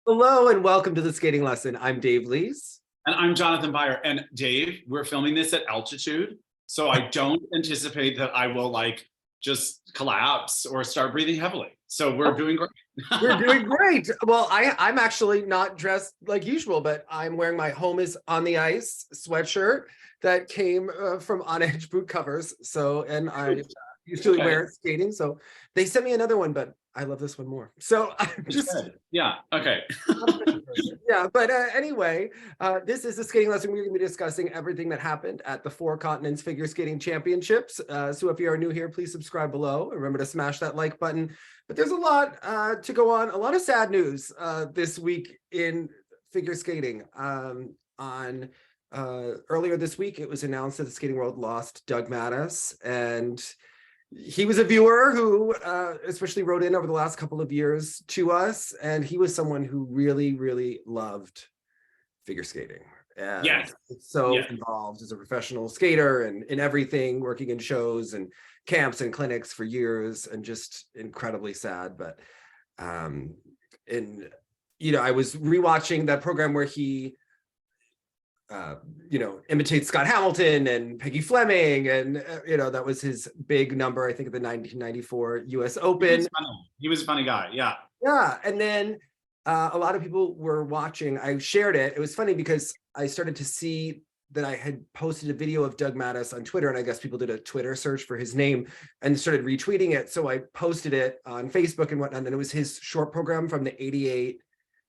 Hello and welcome to the skating lesson. I'm Dave Lees. And I'm Jonathan Byer. And Dave, we're filming this at altitude, so I don't anticipate that I will just collapse or start breathing heavily. So we're doing great. We're doing great. Well, I'm actually not dressed like usual, but I'm wearing my Home is on the Ice sweatshirt that came from On Edge boot covers. So, and I usually wear it skating. So they sent me another one, but I love this one more. So I'm just yeah. Okay. yeah, but anyway, this is the skating lesson. We're going to be discussing everything that happened at the Four Continents Figure Skating Championships. So if you are new here, please subscribe below. Remember to smash that like button. But there's a lot to go on. A lot of sad news this week in figure skating. Earlier this week, it was announced that the skating world lost Doug Mattis, and he was a viewer who especially wrote in over the last couple of years to us, and he was someone who really, really loved figure skating. And involved as a professional skater and in everything, working in shows and camps and clinics for years, and just incredibly sad. But I was rewatching that program where he imitates Scott Hamilton and Peggy Fleming, and that was his big number, I think, at the 1994 US Open. He was a funny guy. Yeah, and then a lot of people were watching. I shared it. It was funny because I started to see that I had posted a video of Doug Mattis on Twitter, and I guess people did a Twitter search for his name and started retweeting it. So I posted it on Facebook and whatnot, and it was his short program from the '88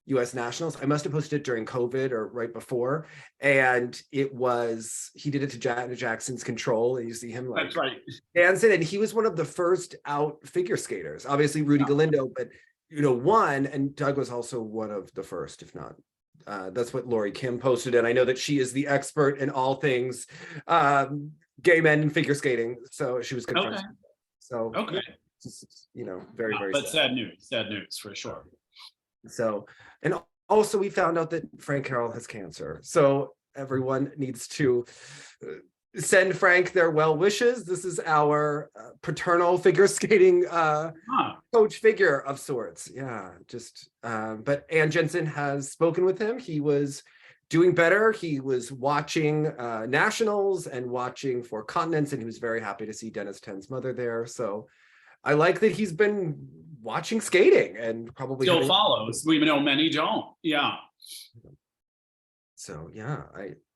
US Nationals. I must have posted it during COVID or right before. And he did it to Janet Jackson's Control. And you see him that's right, dancing. And he was one of the first out figure skaters. Obviously Rudy Galindo, but one, and Doug was also one of the first, if not. That's what Lori Kim posted. And I know that she is the expert in all things gay men in figure skating. So she was good friends. So just, very, very but sad news for sure. So, and also we found out that Frank Carroll has cancer. So everyone needs to send Frank their well wishes. This is our paternal figure skating coach figure of sorts. Yeah, but Ann Jensen has spoken with him. He was doing better. He was watching nationals and watching Four Continents, and he was very happy to see Dennis Ten's mother there. So I like that he's been watching skating and probably still follows. We know many don't. Yeah. So yeah,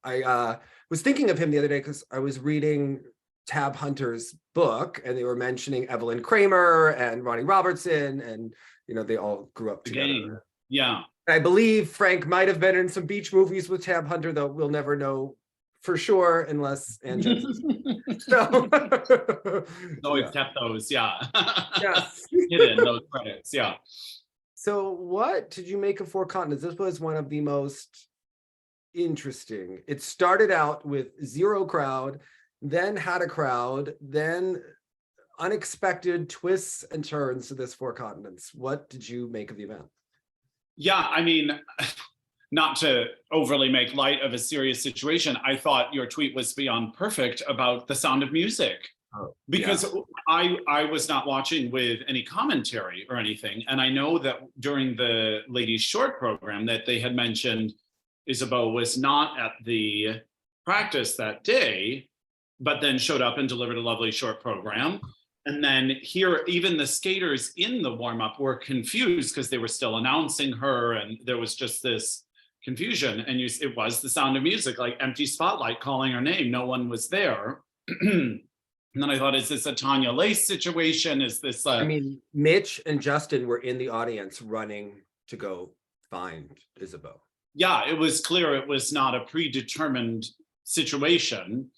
I was thinking of him the other day because I was reading Tab Hunter's book, and they were mentioning Evelyn Kramer and Ronnie Robertson, and they all grew up together. Yeah. I believe Frank might have been in some beach movies with Tab Hunter, though we'll never know for sure unless Ann Jensen. So always kept those, yes. Hidden those credits, yeah. So what did you make of Four Continents? This was one of the most interesting. It started out with zero crowd, then had a crowd, then unexpected twists and turns to this Four Continents. What did you make of the event? Yeah, I mean, not to overly make light of a serious situation, I thought your tweet was beyond perfect about the Sound of Music. Because I was not watching with any commentary or anything. And I know that during the ladies short program that they had mentioned Isabeau was not at the practice that day, but then showed up and delivered a lovely short program. And then here, even the skaters in the warm-up were confused because they were still announcing her, and there was just this confusion. And it was the Sound of Music, like empty spotlight calling her name. No one was there. And then I thought, is this a Tanya Lace situation? Is this I mean, Mitch and Justin were in the audience running to go find Isabeau. Yeah, it was clear it was not a predetermined situation.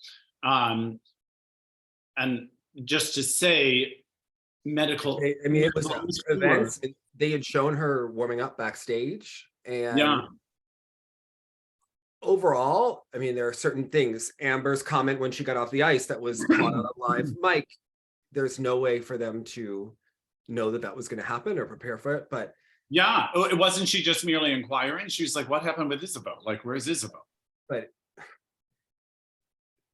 And just to say, it was events. They had shown her warming up backstage, and overall, I mean, there are certain things. Amber's comment when she got off the ice that was caught on a live mic. There's no way for them to know that was going to happen or prepare for it. But yeah, it wasn't she just merely inquiring? She was like, "What happened with Isabeau? Like, where's Isabeau?" But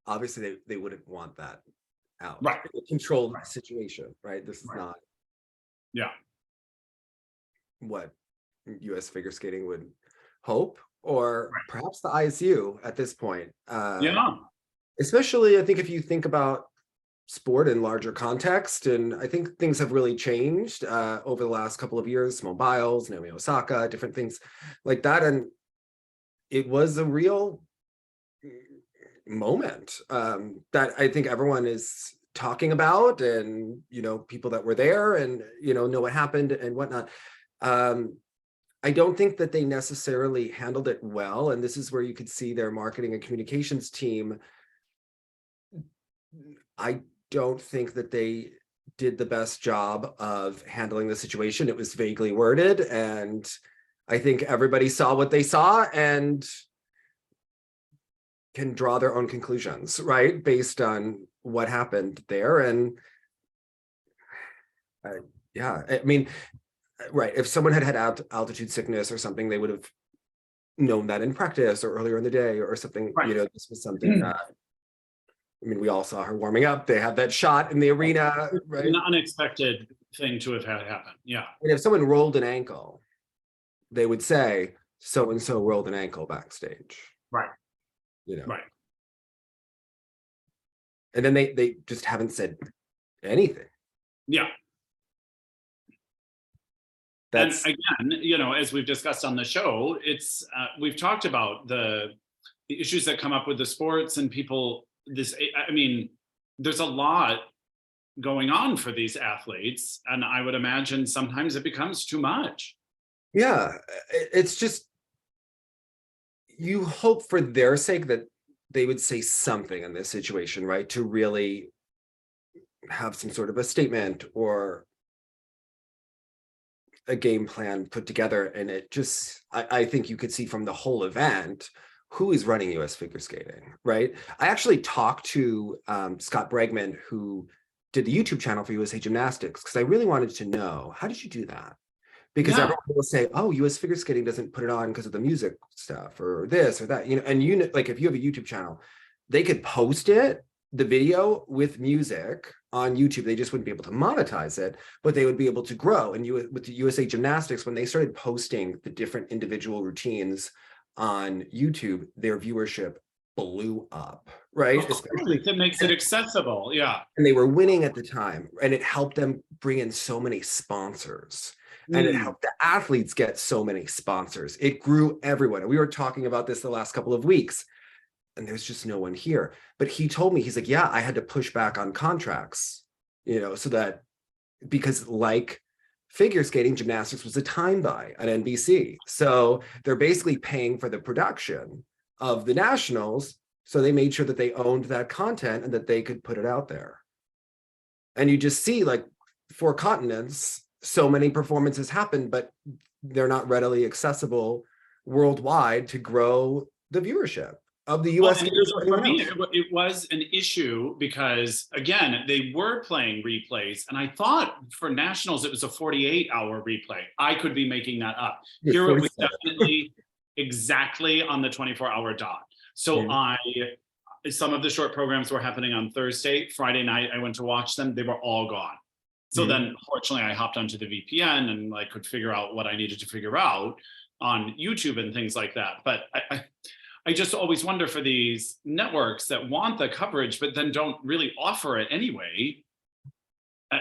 obviously, they wouldn't want that out. Right. Controlled situation, right? This is not. Yeah. What US figure skating would hope, or perhaps the ISU at this point. Yeah. Especially, I think if you think about sport in larger context, and I think things have really changed over the last couple of years, mobiles, Naomi Osaka, different things like that. And it was a real moment that I think everyone is talking about, and, you know, people that were there and, you know what happened and whatnot. I don't think that they necessarily handled it well. And this is where you could see their marketing and communications team. I don't think that they did the best job of handling the situation. It was vaguely worded, and I think everybody saw what they saw and can draw their own conclusions, right, based on what happened there. And yeah, I mean, right, if someone had had altitude sickness or something, they would have known that in practice or earlier in the day or something. You know, this was something that, I mean, we all saw her warming up. They had that shot in the arena, right? An unexpected thing to have had happen. Yeah. And if someone rolled an ankle, they would say, so-and-so rolled an ankle backstage. Right. You know. Right. And then they just haven't said anything. Yeah. That's, and again, you know, as we've discussed on the show, it's we've talked about the issues that come up with the sports and people. I mean, there's a lot going on for these athletes, and I would imagine sometimes it becomes too much. Yeah, it's just, you hope for their sake that they would say something in this situation, right? To really have some sort of a statement or a game plan put together. And it just, I think you could see from the whole event who is running US figure skating, right? I actually talked to Scott Bregman, who did the YouTube channel for USA Gymnastics, because I really wanted to know, how did you do that? Because everyone will say, oh, US figure skating doesn't put it on because of the music stuff or this or that, you know, and you know, like if you have a YouTube channel, they could post it, the video with music on YouTube. They just wouldn't be able to monetize it, but they would be able to grow. And with the USA Gymnastics, when they started posting the different individual routines on YouTube, their viewership blew up, right? Especially it makes it accessible. Yeah. And they were winning at the time, and it helped them bring in so many sponsors. And it helped the athletes get so many sponsors. It grew everyone. And we were talking about this the last couple of weeks, and there's just no one here. But he told me, he's like, yeah, I had to push back on contracts, you know, so that, because like figure skating, gymnastics was a time buy on NBC. So they're basically paying for the production of the nationals. So they made sure that they owned that content and that they could put it out there. And you just see, like, 4 continents, so many performances happen, but they're not readily accessible worldwide to grow the viewership of the US. For me, it was an issue because, again, they were playing replays, and I thought for nationals it was a 48-hour replay. I could be making that up. Here it was definitely exactly on the 24-hour dot. So some of the short programs were happening on Thursday. Friday night, I went to watch them. They were all gone. So then, fortunately, I hopped onto the VPN and I could figure out what I needed to figure out on YouTube and things like that. But I just always wonder for these networks that want the coverage, but then don't really offer it anyway.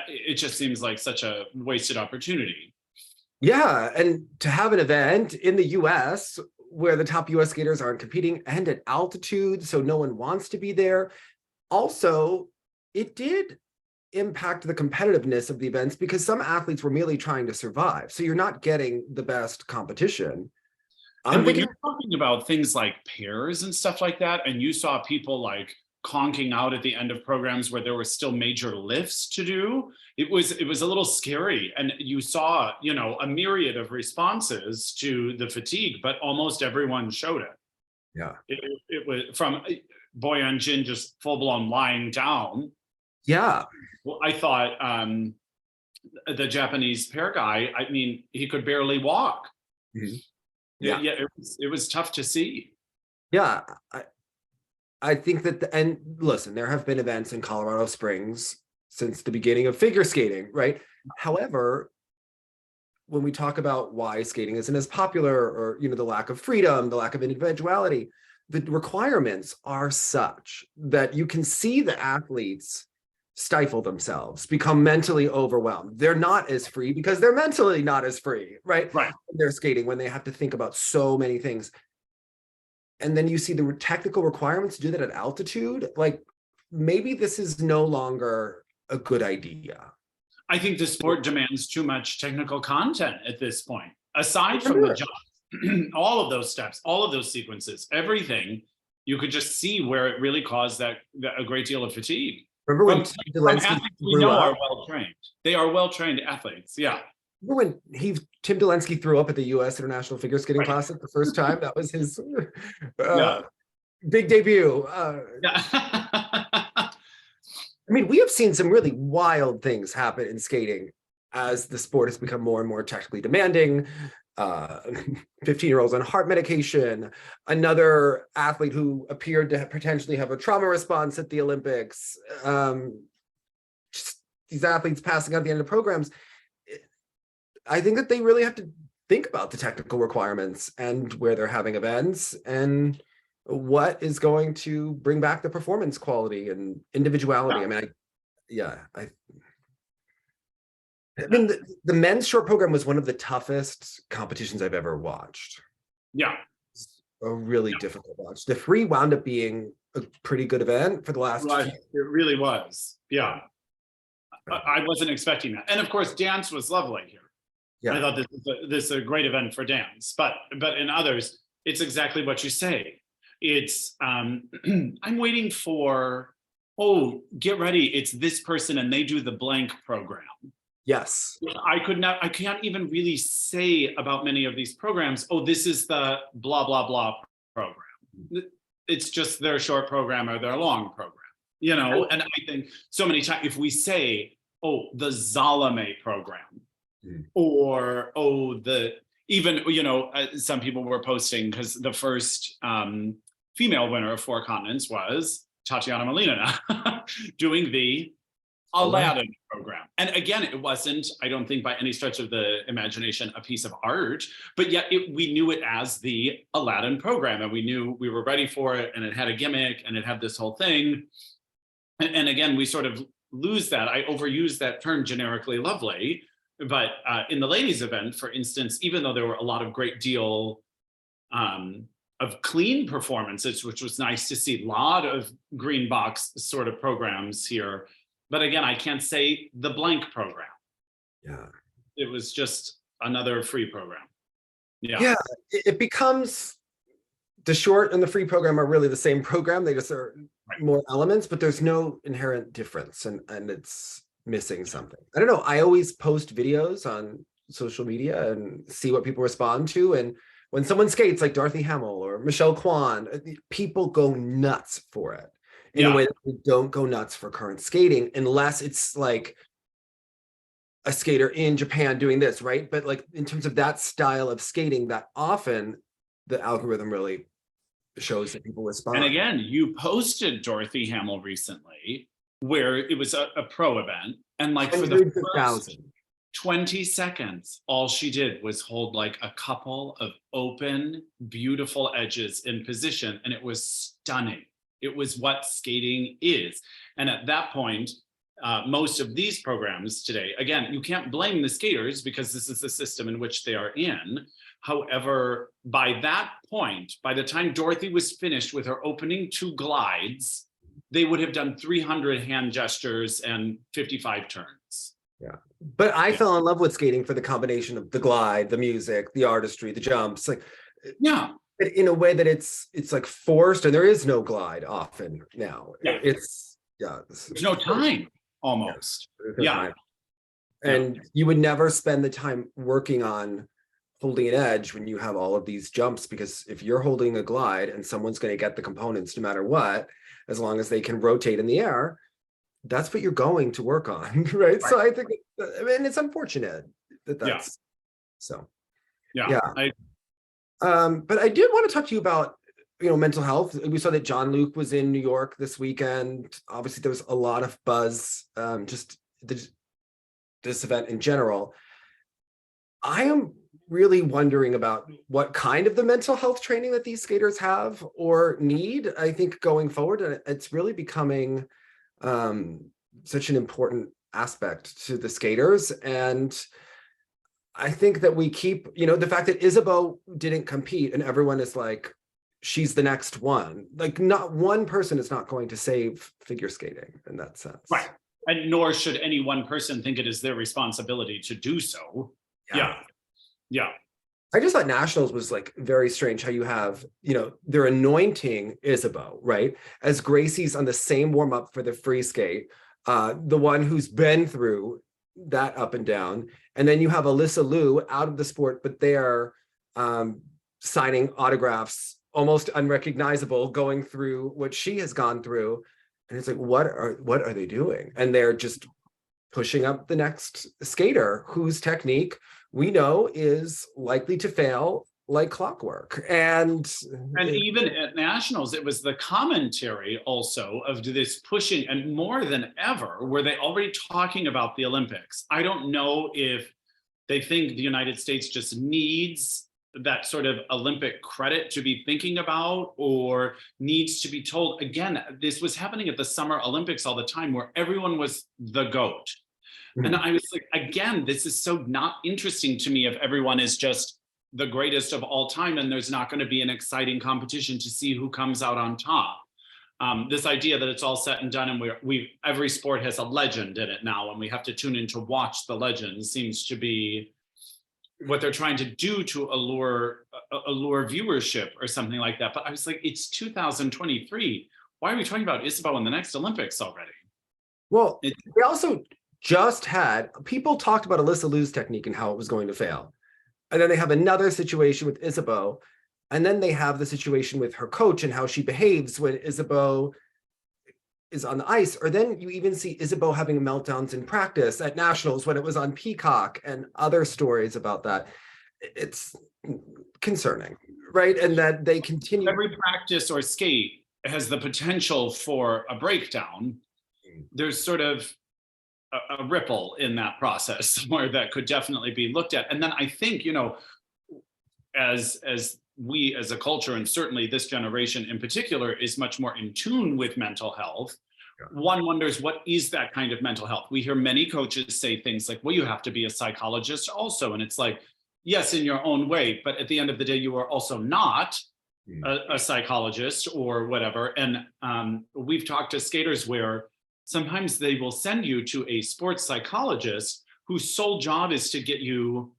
It just seems like such a wasted opportunity. Yeah, and to have an event in the US where the top US skaters aren't competing and at altitude, so no one wants to be there. Also, it did impact the competitiveness of the events because some athletes were merely trying to survive. So you're not getting the best competition. And when you're talking about things like pairs and stuff like that, and you saw people like conking out at the end of programs where there were still major lifts to do, it was a little scary. And you saw, you know, a myriad of responses to the fatigue, but almost everyone showed it. Yeah. It was from Boyan Jin just full blown lying down. Yeah. Well, I thought the Japanese pair guy, I mean, he could barely walk. Mm-hmm. Yeah, it was tough to see. Yeah, I think that, and listen, there have been events in Colorado Springs since the beginning of figure skating, right? However, when we talk about why skating isn't as popular, or the lack of freedom, the lack of individuality, the requirements are such that you can see the athletes stifle themselves, become mentally overwhelmed. They're not as free because they're mentally not as free, right? Right. They're skating when they have to think about so many things. And then you see the technical requirements to do that at altitude. Like, maybe this is no longer a good idea. I think the sport demands too much technical content at this point. Aside from the jump, all of those steps, all of those sequences, everything, you could just see where it really caused a great deal of fatigue. Remember when from athletes we know are well trained. They are well trained athletes. Yeah. Remember when Tim Delansky threw up at the U.S. International Figure Skating Classic the first time? That was his big debut. I mean, we have seen some really wild things happen in skating as the sport has become more and more technically demanding. 15-year-olds on heart medication, another athlete who appeared to potentially have a trauma response at the Olympics, just these athletes passing out at the end of programs. I think that they really have to think about the technical requirements and where they're having events and what is going to bring back the performance quality and individuality. I mean, the men's short program was one of the toughest competitions I've ever watched. Yeah. It's a really difficult watch. The free wound up being a pretty good event for the last few. It really was. Yeah. I wasn't expecting that. And of course, dance was lovely here. Yeah. I thought this is a great event for dance, but in others, it's exactly what you say. It's I'm waiting for, get ready, it's this person and they do the blank program. Yes. I can't even really say about many of these programs, this is the blah, blah, blah program. It's just their short program or their long program, and I think so many times if we say, the Zalame program, or, some people were posting because the first female winner of 4 continents was Tatiana Malinina doing the Aladdin program. And again, it wasn't, I don't think by any stretch of the imagination, a piece of art, but yet we knew it as the Aladdin program, and we knew we were ready for it, and it had a gimmick, and it had this whole thing. And again, we sort of lose that. I overuse that term generically lovely, but in the ladies event, for instance, even though there were a lot of great deal of clean performances, which was nice to see, a lot of green box sort of programs here. But again, I can't say the blank program. Yeah. It was just another free program. Yeah. Yeah, it becomes, the short and the free program are really the same program. They just are more elements, but there's no inherent difference, and it's missing something. I don't know. I always post videos on social media and see what people respond to. And when someone skates like Dorothy Hamill or Michelle Kwan, people go nuts for it in a way that we don't go nuts for current skating, unless it's like a skater in Japan doing this, right? But like in terms of that style of skating, that often the algorithm really shows that people respond. And again, you posted Dorothy Hamill recently, where it was a pro event, and like for the first 20 seconds, all she did was hold like a couple of open, beautiful edges in position, and it was stunning. It was what skating is. And at that point, most of these programs today, again, you can't blame the skaters because this is the system in which they are in. However, by that point, by the time Dorothy was finished with her opening 2 glides, they would have done 300 hand gestures and 55 turns. Yeah. But I fell in love with skating for the combination of the glide, the music, the artistry, the jumps, like, in a way that it's like forced, and there is no glide often now. There's no time almost. And you would never spend the time working on holding an edge when you have all of these jumps, because if you're holding a glide and someone's going to get the components no matter what, as long as they can rotate in the air, that's what you're going to work on, right? So I think, it's unfortunate that that's so. But I did want to talk to you about, mental health. We saw that John Luke was in New York this weekend. Obviously, there was a lot of buzz, just this event in general. I am really wondering about what kind of the mental health training that these skaters have or need. I think going forward, it's really becoming such an important aspect to the skaters. And I think that we keep, the fact that Isabeau didn't compete and everyone is like, she's the next one. Like, not one person is not going to save figure skating in that sense. Right. And nor should any one person think it is their responsibility to do so. Yeah. I just thought nationals was like very strange how you have, they're anointing Isabeau, right? As Gracie's on the same warm up for the free skate, the one who's been through that up and down. And then you have Alyssa Liu out of the sport, but they're signing autographs, almost unrecognizable, going through what she has gone through. And it's like, what are they doing? And they're just pushing up the next skater whose technique we know is likely to fail like clockwork. And even at nationals, it was the commentary also of this pushing, and more than ever, were they already talking about the Olympics? I don't know if they think the United States just needs that sort of Olympic credit to be thinking about, or needs to be told. Again, this was happening at the Summer Olympics all the time, where everyone was the GOAT. And I was like, again, this is so not interesting to me if everyone is just the greatest of all time and there's not going to be an exciting competition to see who comes out on top. This idea that it's all set and done and every sport has a legend in it now and we have to tune in to watch the legend seems to be what they're trying to do to allure viewership or something like that. But I was like, it's 2023. Why are we talking about Isabeau in the next Olympics already? Well, they also just had, people talked about Alyssa Liu's technique and how it was going to fail. And then they have another situation with Isabeau. And then they have the situation with her coach and how she behaves when Isabeau is on the ice. Or then you even see Isabeau having meltdowns in practice at nationals when it was on Peacock, and other stories about that. It's concerning, right? And that they continue. Every practice or skate has the potential for a breakdown. There's sort of a ripple in that process where that could definitely be looked at. And then I think, as we as a culture, and certainly this generation in particular, is much more in tune with mental health. Yeah. One wonders, what is that kind of mental health? We hear many coaches say things like, well, you have to be a psychologist also. And it's like, yes, in your own way, but at the end of the day, you are also not a psychologist or whatever. And we've talked to skaters where sometimes they will send you to a sports psychologist whose sole job is to get you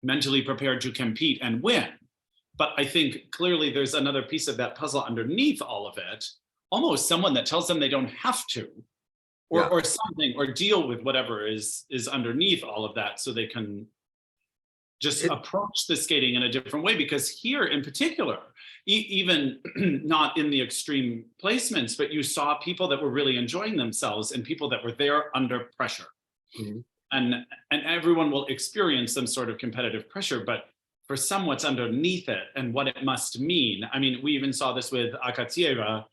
mentally prepared to compete and win. But I think clearly there's another piece of that puzzle underneath all of it, almost someone that tells them they don't have to, or something, or deal with whatever is underneath all of that so they can just approach the skating in a different way. Because here in particular, even not in the extreme placements, but you saw people that were really enjoying themselves and people that were there under pressure. Mm-hmm. And everyone will experience some sort of competitive pressure, but for some what's underneath it and what it must mean. I mean, we even saw this with Akatsieva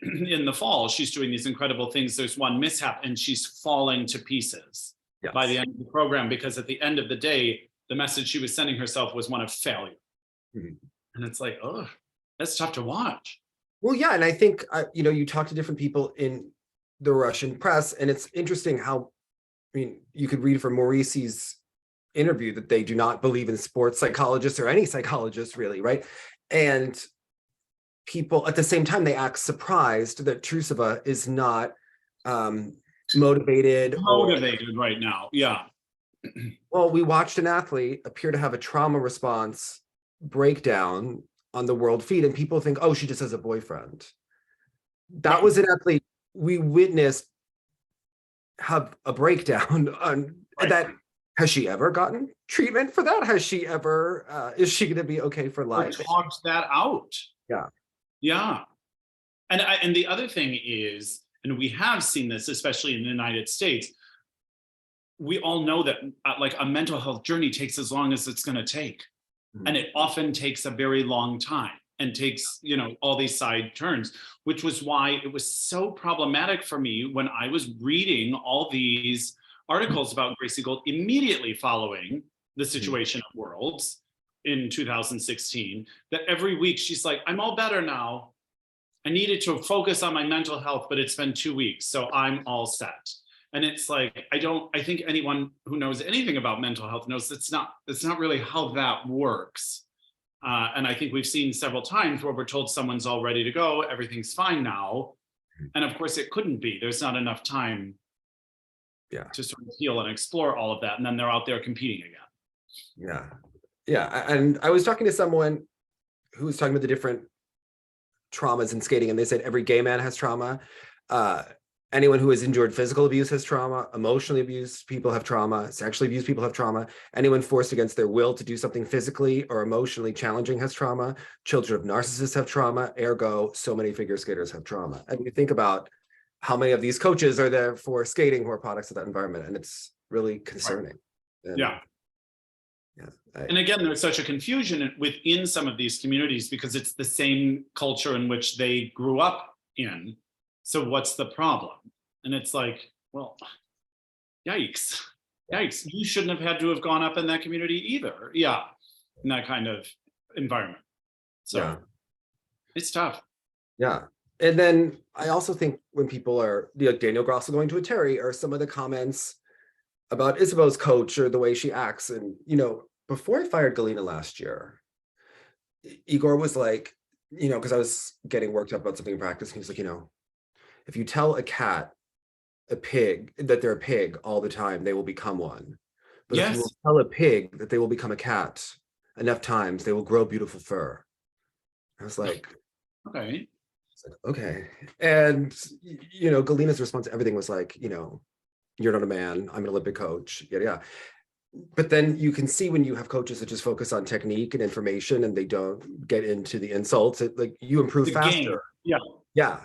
in the fall. She's doing these incredible things. There's one mishap and she's falling to pieces by the end of the program, because at the end of the day, the message she was sending herself was one of failure. Mm-hmm. And it's like, oh, that's tough to watch. Well, yeah. And I think, you talk to different people in the Russian press, and it's interesting how, you could read from Maurice's interview that they do not believe in sports psychologists or any psychologists really, right? And people at the same time, they act surprised that Trusova is not motivated right now. Yeah. Well, we watched an athlete appear to have a trauma response breakdown on the world feed, and people think, oh, she just has a boyfriend. That was an athlete we witnessed have a breakdown on that. Has she ever gotten treatment for that? Has she ever, is she going to be okay for life? Talked that out. Yeah. Yeah. And the other thing is, and we have seen this, especially in the United States, we all know that like a mental health journey takes as long as it's going to take. Mm-hmm. And it often takes a very long time and takes, all these side turns, which was why it was so problematic for me when I was reading all these articles about Gracie Gold immediately following the situation at Worlds in 2016, that every week she's like, I'm all better now. I needed to focus on my mental health, but it's been 2 weeks, so I'm all set. And it's like, I think anyone who knows anything about mental health knows that's not really how that works. And I think we've seen several times where we're told someone's all ready to go, everything's fine now. And of course it couldn't be. There's not enough time to sort of heal and explore all of that. And then they're out there competing again. Yeah. And I was talking to someone who was talking about the different traumas in skating, and they said every gay man has trauma. Anyone who has endured physical abuse has trauma. Emotionally abused people have trauma. Sexually abused people have trauma. Anyone forced against their will to do something physically or emotionally challenging has trauma. Children of narcissists have trauma. Ergo, so many figure skaters have trauma. And you think about how many of these coaches are there for skating who are products of that environment, and it's really concerning. Right. And again, there's such a confusion within some of these communities because it's the same culture in which they grew up in. So what's the problem? And it's like, well, yikes. You shouldn't have had to have gone up in that community either. Yeah, in that kind of environment. So it's tough. Yeah. And then I also think when people are, like Daniel Grosso going to a Terry, or some of the comments about Isabeau's coach or the way she acts. And, before I fired Galina last year, Igor was like, because I was getting worked up about something in practice. And he was like, if you tell a cat, a pig, that they're a pig all the time, they will become one. But if you will tell a pig that they will become a cat enough times, they will grow beautiful fur. I was like, okay. And, Galina's response to everything was like, you're not a man, I'm an Olympic coach, yeah. But then you can see when you have coaches that just focus on technique and information and they don't get into the insults, you improve faster. Game. Yeah.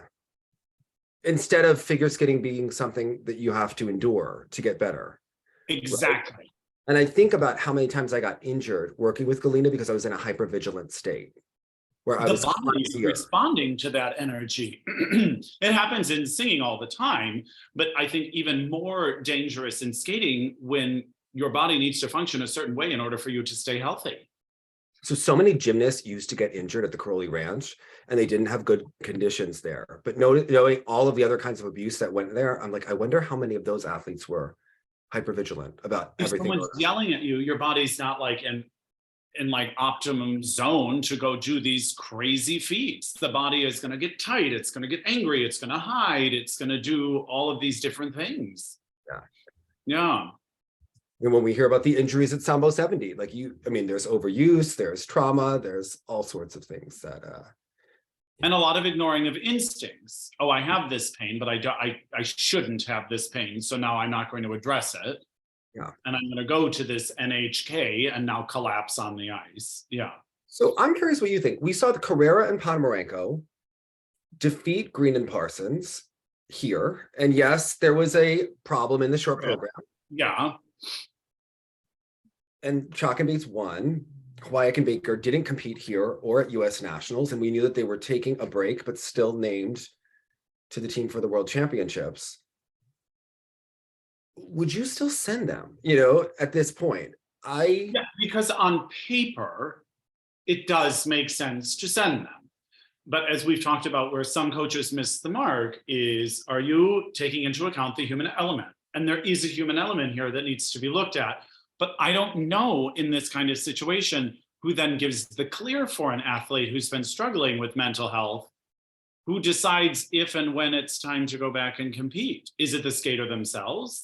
Instead of figure skating being something that you have to endure to get better. Exactly. Right? And I think about how many times I got injured working with Galina because I was in a hypervigilant state. Where I was responding to that energy. It happens in singing all the time, but I think even more dangerous in skating when your body needs to function a certain way in order for you to stay healthy. So many gymnasts used to get injured at the Crowley Ranch and they didn't have good conditions there. But knowing all of the other kinds of abuse that went there, I'm like, I wonder how many of those athletes were hypervigilant about everything. If someone's yelling at you, your body's not like in like optimum zone to go do these crazy feats. The body is going to get tight. It's going to get angry. It's going to hide. It's going to do all of these different things. Yeah. And when we hear about the injuries at Sambo 70, there's overuse, there's trauma, there's all sorts of things that. And a lot of ignoring of instincts. Oh, I have this pain, but I shouldn't have this pain. So now I'm not going to address it. Yeah. And I'm going to go to this NHK and now collapse on the ice. Yeah. So I'm curious what you think. We saw the Carrera and Ponomarenko defeat Green and Parsons here. And yes, there was a problem in the short program. Yeah. And Chock and Bates won. Wyack and Baker didn't compete here or at US Nationals. And we knew that they were taking a break, but still named to the team for the World Championships. Would you still send them, at this point? Because on paper, it does make sense to send them. But as we've talked about, where some coaches miss the mark is, are you taking into account the human element? And there is a human element here that needs to be looked at. But I don't know in this kind of situation who then gives the clear for an athlete who's been struggling with mental health, who decides if and when it's time to go back and compete. Is it the skater themselves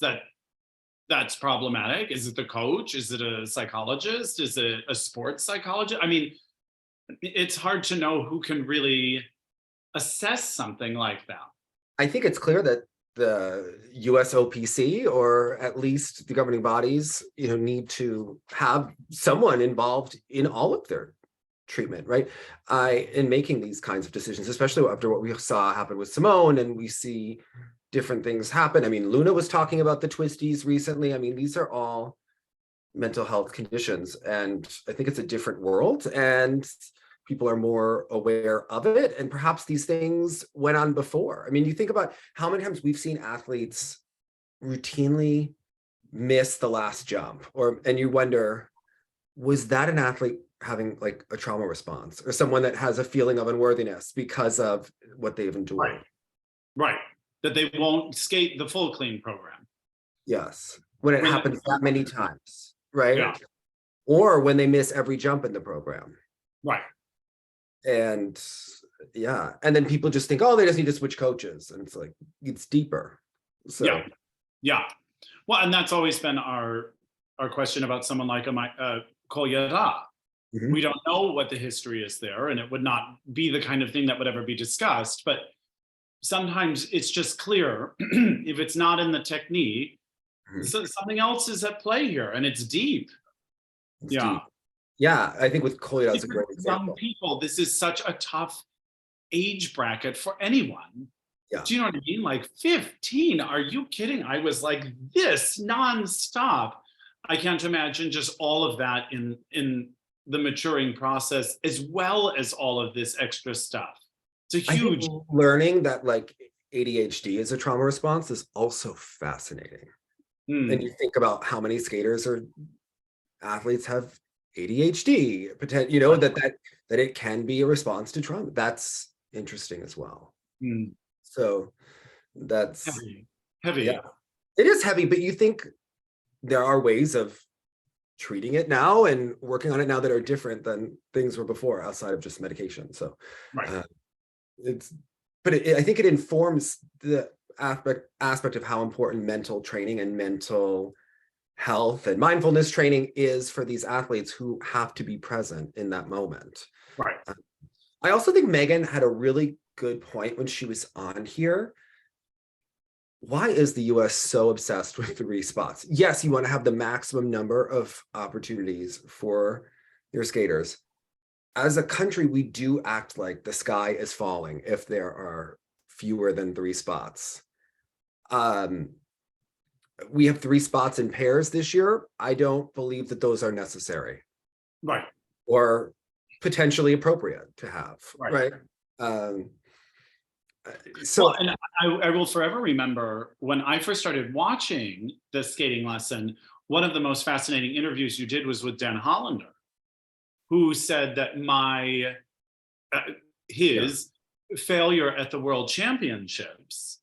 that's problematic? Is it the coach? Is it a psychologist? Is it a sports psychologist? I mean, it's hard to know who can really assess something like that. I think it's clear that the USOPC, or at least the governing bodies, need to have someone involved in all of their treatment, right? In making these kinds of decisions, especially after what we saw happen with Simone, and we see different things happen. I mean, Luna was talking about the twisties recently. I mean, these are all mental health conditions, and I think it's a different world, and people are more aware of it. And perhaps these things went on before. I mean, you think about how many times we've seen athletes routinely miss the last jump, and you wonder, was that an athlete having like a trauma response or someone that has a feeling of unworthiness because of what they've endured? Right. That they won't skate the full clean program. Yes. When it When- happens that many times, right? Yeah. Or when they miss every jump in the program. Right. And yeah. And then people just think, oh, they just need to switch coaches. And it's like, it's deeper. So Yeah. Well, and that's always been our question about someone like Kolyada. Mhm. We don't know what the history is there, and it would not be the kind of thing that would ever be discussed. But sometimes it's just clear if it's not in the technique, Mhm. so something else is at play here, and it's deep. It's Yeah. deep. Yeah, I think with Kolyada, that's a great Young example. people, this is such a tough age bracket for anyone. Yeah. Do you know what I mean? Like 15, are you kidding? I was like this nonstop. I can't imagine just all of that in the maturing process, as well as all of this extra stuff. It's a I think huge. learning that like ADHD is a trauma response is also fascinating. And you think about how many skaters or athletes have ADHD, you know, that it can be a response to trauma. That's interesting as well. So that's heavy. Yeah, it is heavy, but you think there are ways of treating it now and working on it now that are different than things were before outside of just medication. So Right. I think it informs the aspect of how important mental training and mental health and mindfulness training is for these athletes who have to be present in that moment. Right. I also think Megan had a really good point when she was on here. Why is the US so obsessed with 3 spots? Yes, you want to have the maximum number of opportunities for your skaters. As a country, we do act like the sky is falling if there are fewer than 3 spots. We have 3 spots in pairs this year. I don't believe that those are necessary. Right. Or potentially appropriate to have, right? So, well, and I will forever remember when I first started watching the skating lesson, one of the most fascinating interviews you did was with Dan Hollander, who said that his failure at the World Championships,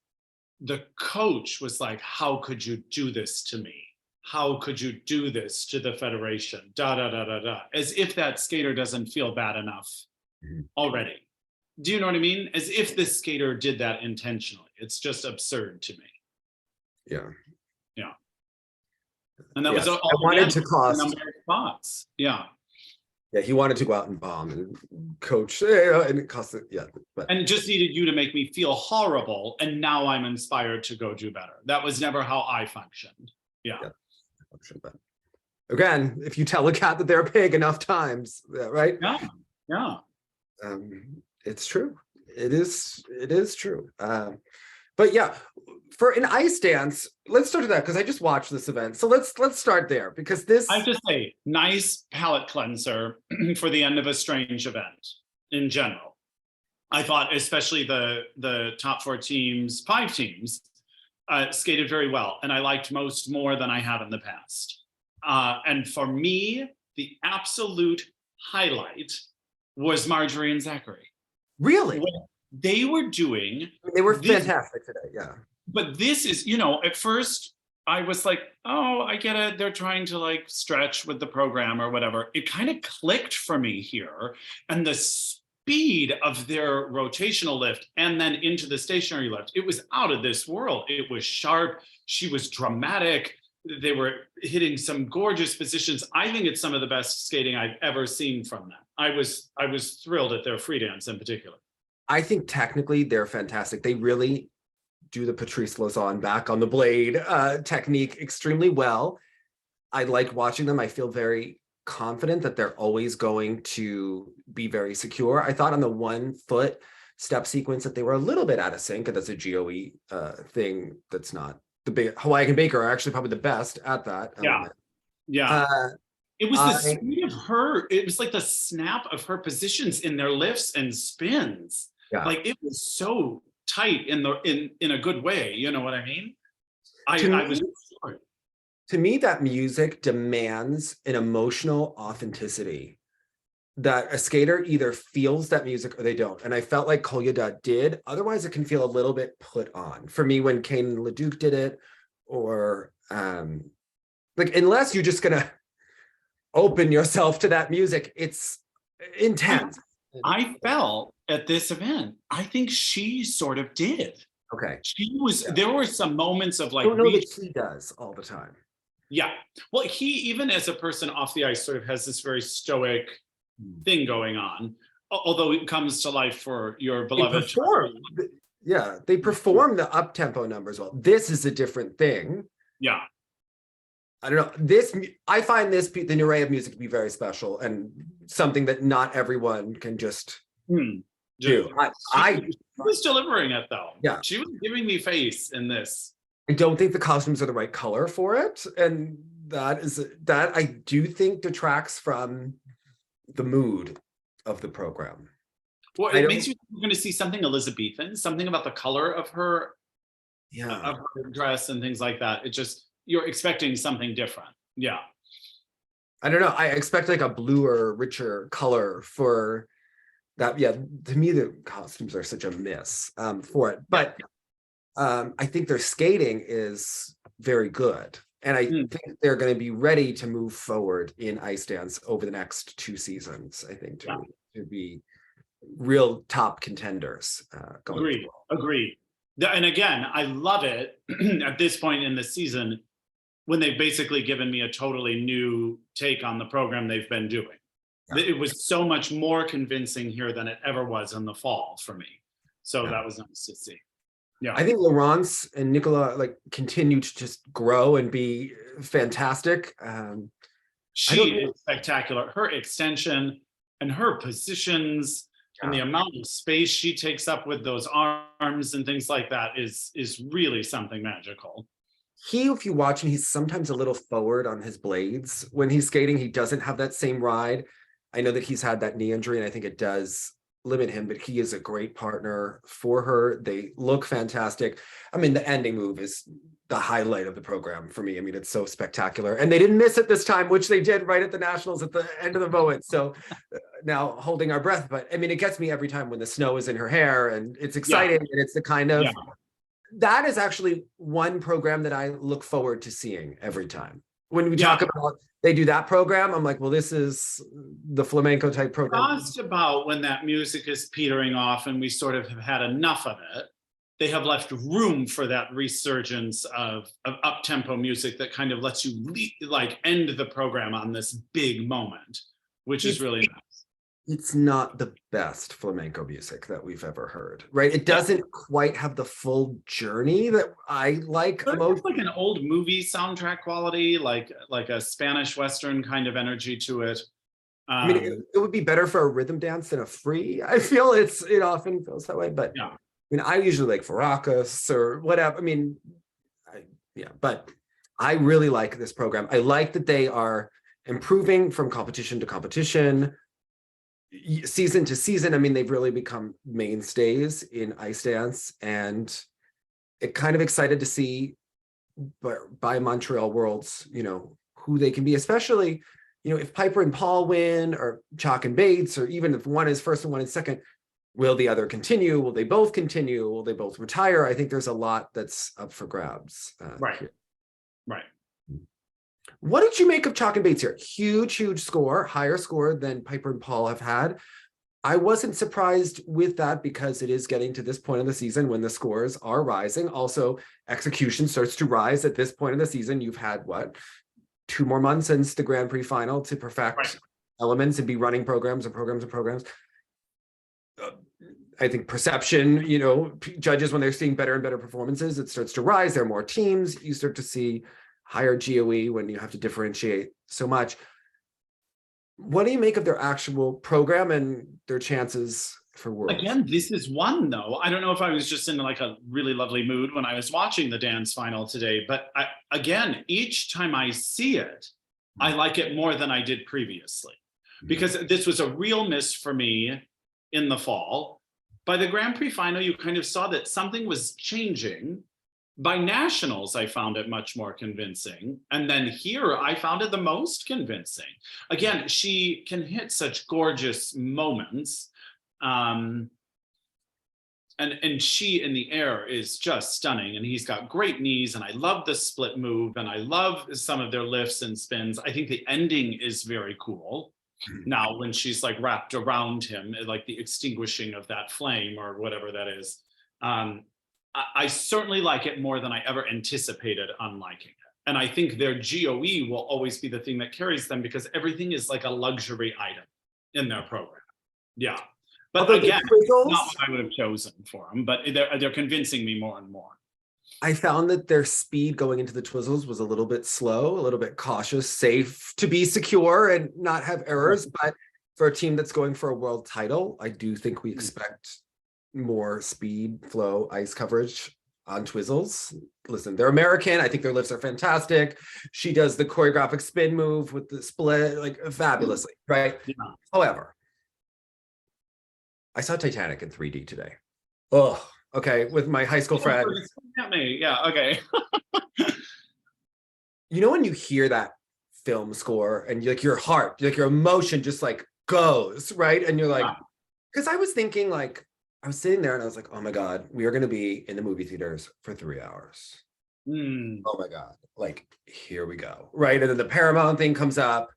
the coach was like, how could you do this to me? How could you do this to the federation? As if that skater doesn't feel bad enough already. Do you know what I mean? As if this skater did that intentionally. It's just absurd to me. Yeah. And that was all I wanted to cost number of spots. Yeah, he wanted to go out and bomb and coach, and it cost it. Yeah, and it just needed you to make me feel horrible, and now I'm inspired to go do better. That was never how I functioned. Yeah. But again, if you tell a cat that they're a pig enough times, right? Yeah. It's true. It is true. But yeah, for an ice dance, let's start with that because I just watched this event. So let's start there because this. I have to say, nice palate cleanser for the end of a strange event in general. I thought, especially the top 5 teams, skated very well, and I liked most more than I have in the past. And for me, the absolute highlight was Marjorie and Zachary. Really? What they were doing. They were fantastic today, yeah. But this is, at first I was like, oh, I get it. They're trying to like stretch with the program or whatever. It kind of clicked for me here. And the speed of their rotational lift and then into the stationary lift, it was out of this world. It was sharp. She was dramatic. They were hitting some gorgeous positions. I think it's some of the best skating I've ever seen from them. I was thrilled at their free dance in particular. I think technically they're fantastic. They really do the Patrice Lauzon back on the blade technique extremely well. I like watching them. I feel very confident that they're always going to be very secure. I thought on the 1 foot step sequence that they were a little bit out of sync, and that's a GOE thing. That's not the big. Hawaii and Baker are actually probably the best at that. Yeah. It was the speed of her. It was like the snap of her positions in their lifts and spins. Yeah. Like it was so tight in a good way. You know what I mean? I was. To me, that music demands an emotional authenticity that a skater either feels that music or they don't. And I felt like Kolyada did. Otherwise, it can feel a little bit put on. For me, when Kane and Leduc did it, or like, unless you're just gonna open yourself to that music, it's intense. I felt at this event, I think she sort of did. Okay. She was, there were some moments of like, I don't know that she does all the time. yeah. Well, he, even as a person off the ice, sort of has this very stoic thing going on, although it comes to life for your beloved. They perform the up-tempo numbers well. This is a different thing. Yeah. I don't know. This, I find this, the array of music to be very special and something that not everyone can just do. I was delivering it though. Yeah. She was giving me face in this. I don't think the costumes are the right color for it. And that I do think detracts from the mood of the program. Well, it makes you think we're going to see something Elizabethan, something about the color of her, of her dress and things like that. It just, you're expecting something different. Yeah. I don't know. I expect like a bluer, richer color for that. Yeah, to me, the costumes are such a miss for it. But I think their skating is very good. And I think they're going to be ready to move forward in ice dance over the next 2 seasons, I think, to be real top contenders. Agreed. And again, I love it at this point in the season when they've basically given me a totally new take on the program they've been doing. Yeah. It was so much more convincing here than it ever was in the fall for me. So that was nice to see. Yeah, I think Laurence and Nicola like continue to just grow and be fantastic. She is spectacular. Her extension and her positions and the amount of space she takes up with those arms and things like that is really something magical. If you watch him, he's sometimes a little forward on his blades. When he's skating, he doesn't have that same ride. I know that he's had that knee injury, and I think it does limit him, but he is a great partner for her. They look fantastic. I mean, the ending move is the highlight of the program for me. I mean, it's so spectacular. And they didn't miss it this time, which they did right at the Nationals at the end of the moment. So now holding our breath. But I mean, it gets me every time when the snow is in her hair and it's exciting and it's the kind of, that is actually one program that I look forward to seeing every time. When we talk about they do that program, I'm like, well, this is the flamenco type program. Just about when that music is petering off and we sort of have had enough of it, they have left room for that resurgence of up-tempo music that kind of lets you like end the program on this big moment, which is really nice. It's not the best flamenco music that we've ever heard, right? It doesn't quite have the full journey that I like. It's like an old movie soundtrack quality, like a Spanish Western kind of energy to it. I mean, it would be better for a rhythm dance than a free. I feel it often feels that way, but I mean, I usually like Faracas or whatever. I mean, but I really like this program. I like that they are improving from competition to competition, season to season. I mean, they've really become mainstays in ice dance, and it kind of excited to see by Montreal Worlds, who they can be, especially, if Piper and Paul win, or Chock and Bates, or even if one is first and one is second, will the other continue? Will they both continue? Will they both retire? I think there's a lot that's up for grabs. Right. What did you make of Chock and Bates here? Huge score, higher score than Piper and Paul have had. I wasn't surprised with that because it is getting to this point of the season when the scores are rising. Also, execution starts to rise at this point of the season. You've had, 2 more months since the Grand Prix final to perfect elements and be running programs. I think perception, judges, when they're seeing better and better performances, it starts to rise. There are more teams. You start to see higher GOE when you have to differentiate so much. What do you make of their actual program and their chances for Worlds? Again, this is one, though. I don't know if I was just in like a really lovely mood when I was watching the dance final today, but again, each time I see it, I like it more than I did previously, because this was a real miss for me in the fall. By the Grand Prix final, you kind of saw that something was changing, By nationals, I found it much more convincing. And then here, I found it the most convincing. Again, she can hit such gorgeous moments. And she in the air is just stunning. And he's got great knees. And I love the split move. And I love some of their lifts and spins. I think the ending is very cool. Now, when she's like wrapped around him, like the extinguishing of that flame or whatever that is. I certainly like it more than I ever anticipated on liking it. And I think their GOE will always be the thing that carries them because everything is like a luxury item in their program. Yeah. But again, not what I would have chosen for them, but they're convincing me more and more. I found that their speed going into the Twizzles was a little bit slow, a little bit cautious, safe to be secure and not have errors. But for a team that's going for a world title, I do think we expect more speed, flow, ice coverage on Twizzles. Listen, they're American. I think their lifts are fantastic. She does the choreographic spin move with the split, like fabulously, right? Yeah. However, I saw Titanic in 3D today. Oh, okay, with my high school friend. Yeah, okay. You know when you hear that film score and like your heart, like your emotion just like goes, right? And you're like, because I was thinking like, I was sitting there and I was like, oh my God, we are going to be in the movie theaters for 3 hours. Oh my God, like, here we go. Right. And then the Paramount thing comes up.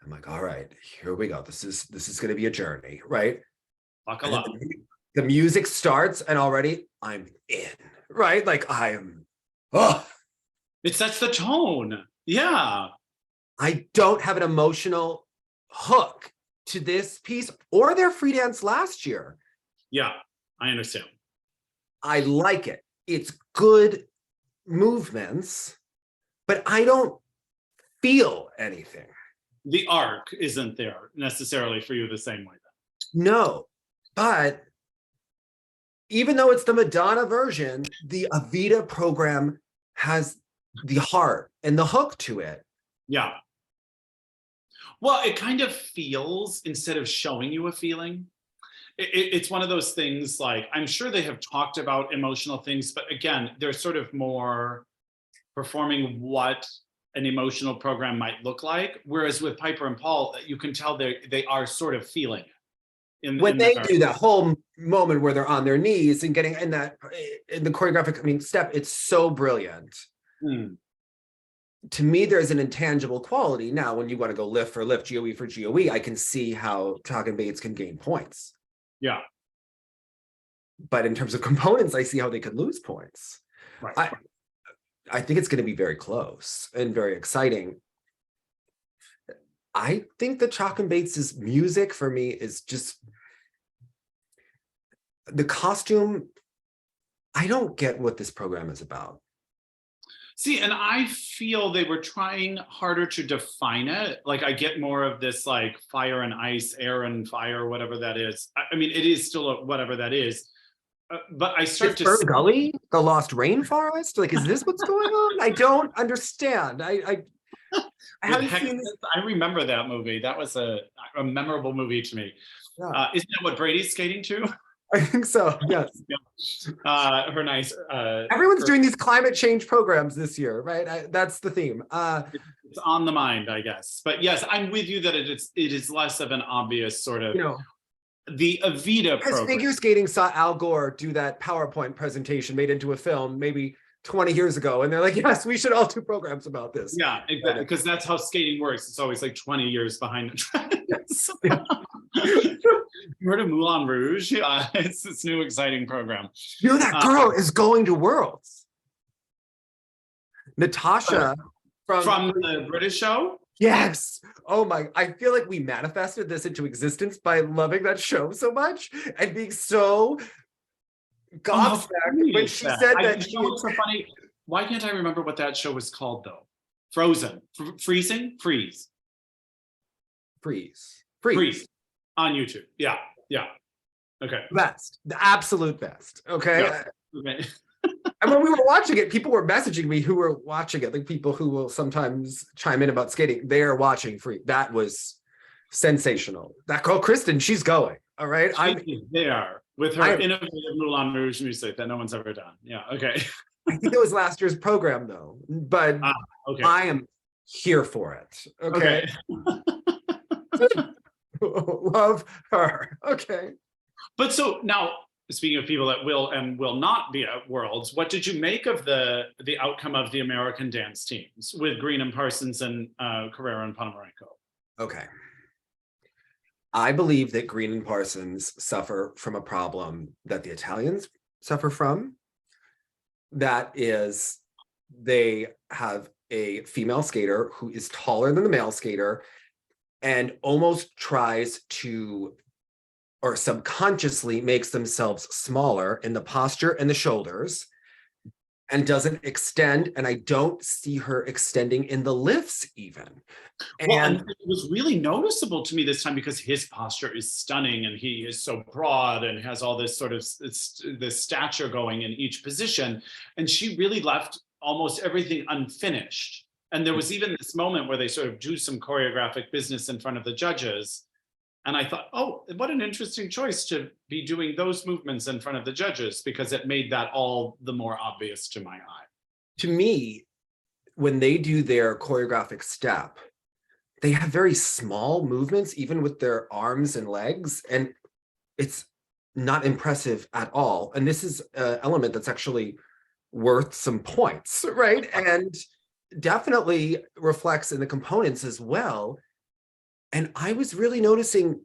I'm like, all right, here we go. This is going to be a journey. Right. The music starts and already I'm in. Right. Like it sets the tone. Yeah. I don't have an emotional hook to this piece or their free dance last year. Yeah, I understand. I like it. It's good movements, but I don't feel anything. The arc isn't there necessarily for you the same way. No, but even though it's the Madonna version, the Avita program has the heart and the hook to it. Yeah. Well, it kind of feels, instead of showing you a feeling, it's one of those things like, I'm sure they have talked about emotional things, but again, they're sort of more performing what an emotional program might look like. Whereas with Piper and Paul, you can tell they are sort of feeling it. When they do that whole moment where they're on their knees and getting in the choreographic, step, it's so brilliant. To me, there's an intangible quality. Now, when you want to go lift for lift, GOE for GOE, I can see how Chock and Bates can gain points. Yeah. But in terms of components, I see how they could lose points. Right. I think it's going to be very close and very exciting. I think that Chock and Bates' music for me is just the costume. I don't get what this program is about. See, and I feel they were trying harder to define it. Like I get more of this like fire and ice, air and fire, whatever that is. I mean, it is still whatever that is. But I start to see Gully, the Lost Rainforest. Like, is this what's going on? I don't understand. I haven't seen this. I remember that movie. That was a memorable movie to me. Yeah. Isn't that what Bradie's skating to? I think so. Yes. Her nice. Everyone's doing these climate change programs this year, right? That's the theme. It's on the mind, I guess. But yes, I'm with you that it is less of an obvious sort of. The Avita program. Because figure skating saw Al Gore do that PowerPoint presentation made into a film maybe 20 years ago, and they're like, yes, we should all do programs about this. Yeah, exactly, because that's how skating works. It's always like 20 years behind the trends. You heard of Moulin Rouge? It's this new exciting program. That girl is going to Worlds. Natasha from the British show? Yes. Oh my, I feel like we manifested this into existence by loving that show so much and being so gobsmacked when she said that. You know what's so funny? Why can't I remember what that show was called though? Frozen. Freezing? Freeze. On YouTube. Yeah. Okay. Best. The absolute best. Okay. Yeah. Okay. And when we were watching it, people were messaging me who were watching it, like people who will sometimes chime in about skating. They are watching free. That was sensational. That girl, Kristen, she's going. All right. They are with her innovative Moulin Rouge music that no one's ever done. Yeah. Okay. I think it was last year's program though, but Okay. I am here for it. Okay. Love her. Okay. But so now, speaking of people that will and will not be at Worlds, what did you make of the outcome of the American dance teams with Green and Parsons and Carrera and Ponomarenko? Okay. I believe that Green and Parsons suffer from a problem that the Italians suffer from. That is, they have a female skater who is taller than the male skater and almost tries to, or subconsciously makes themselves smaller in the posture and the shoulders, and doesn't extend. And I don't see her extending in the lifts even. And it was really noticeable to me this time because his posture is stunning and he is so broad and has all this sort of this stature going in each position. And she really left almost everything unfinished. And there was even this moment where they sort of do some choreographic business in front of the judges. And I thought, oh, what an interesting choice to be doing those movements in front of the judges, because it made that all the more obvious to my eye. To me, when they do their choreographic step, they have very small movements, even with their arms and legs, and it's not impressive at all. And this is an element that's actually worth some points, right? And definitely reflects in the components as well. And I was really noticing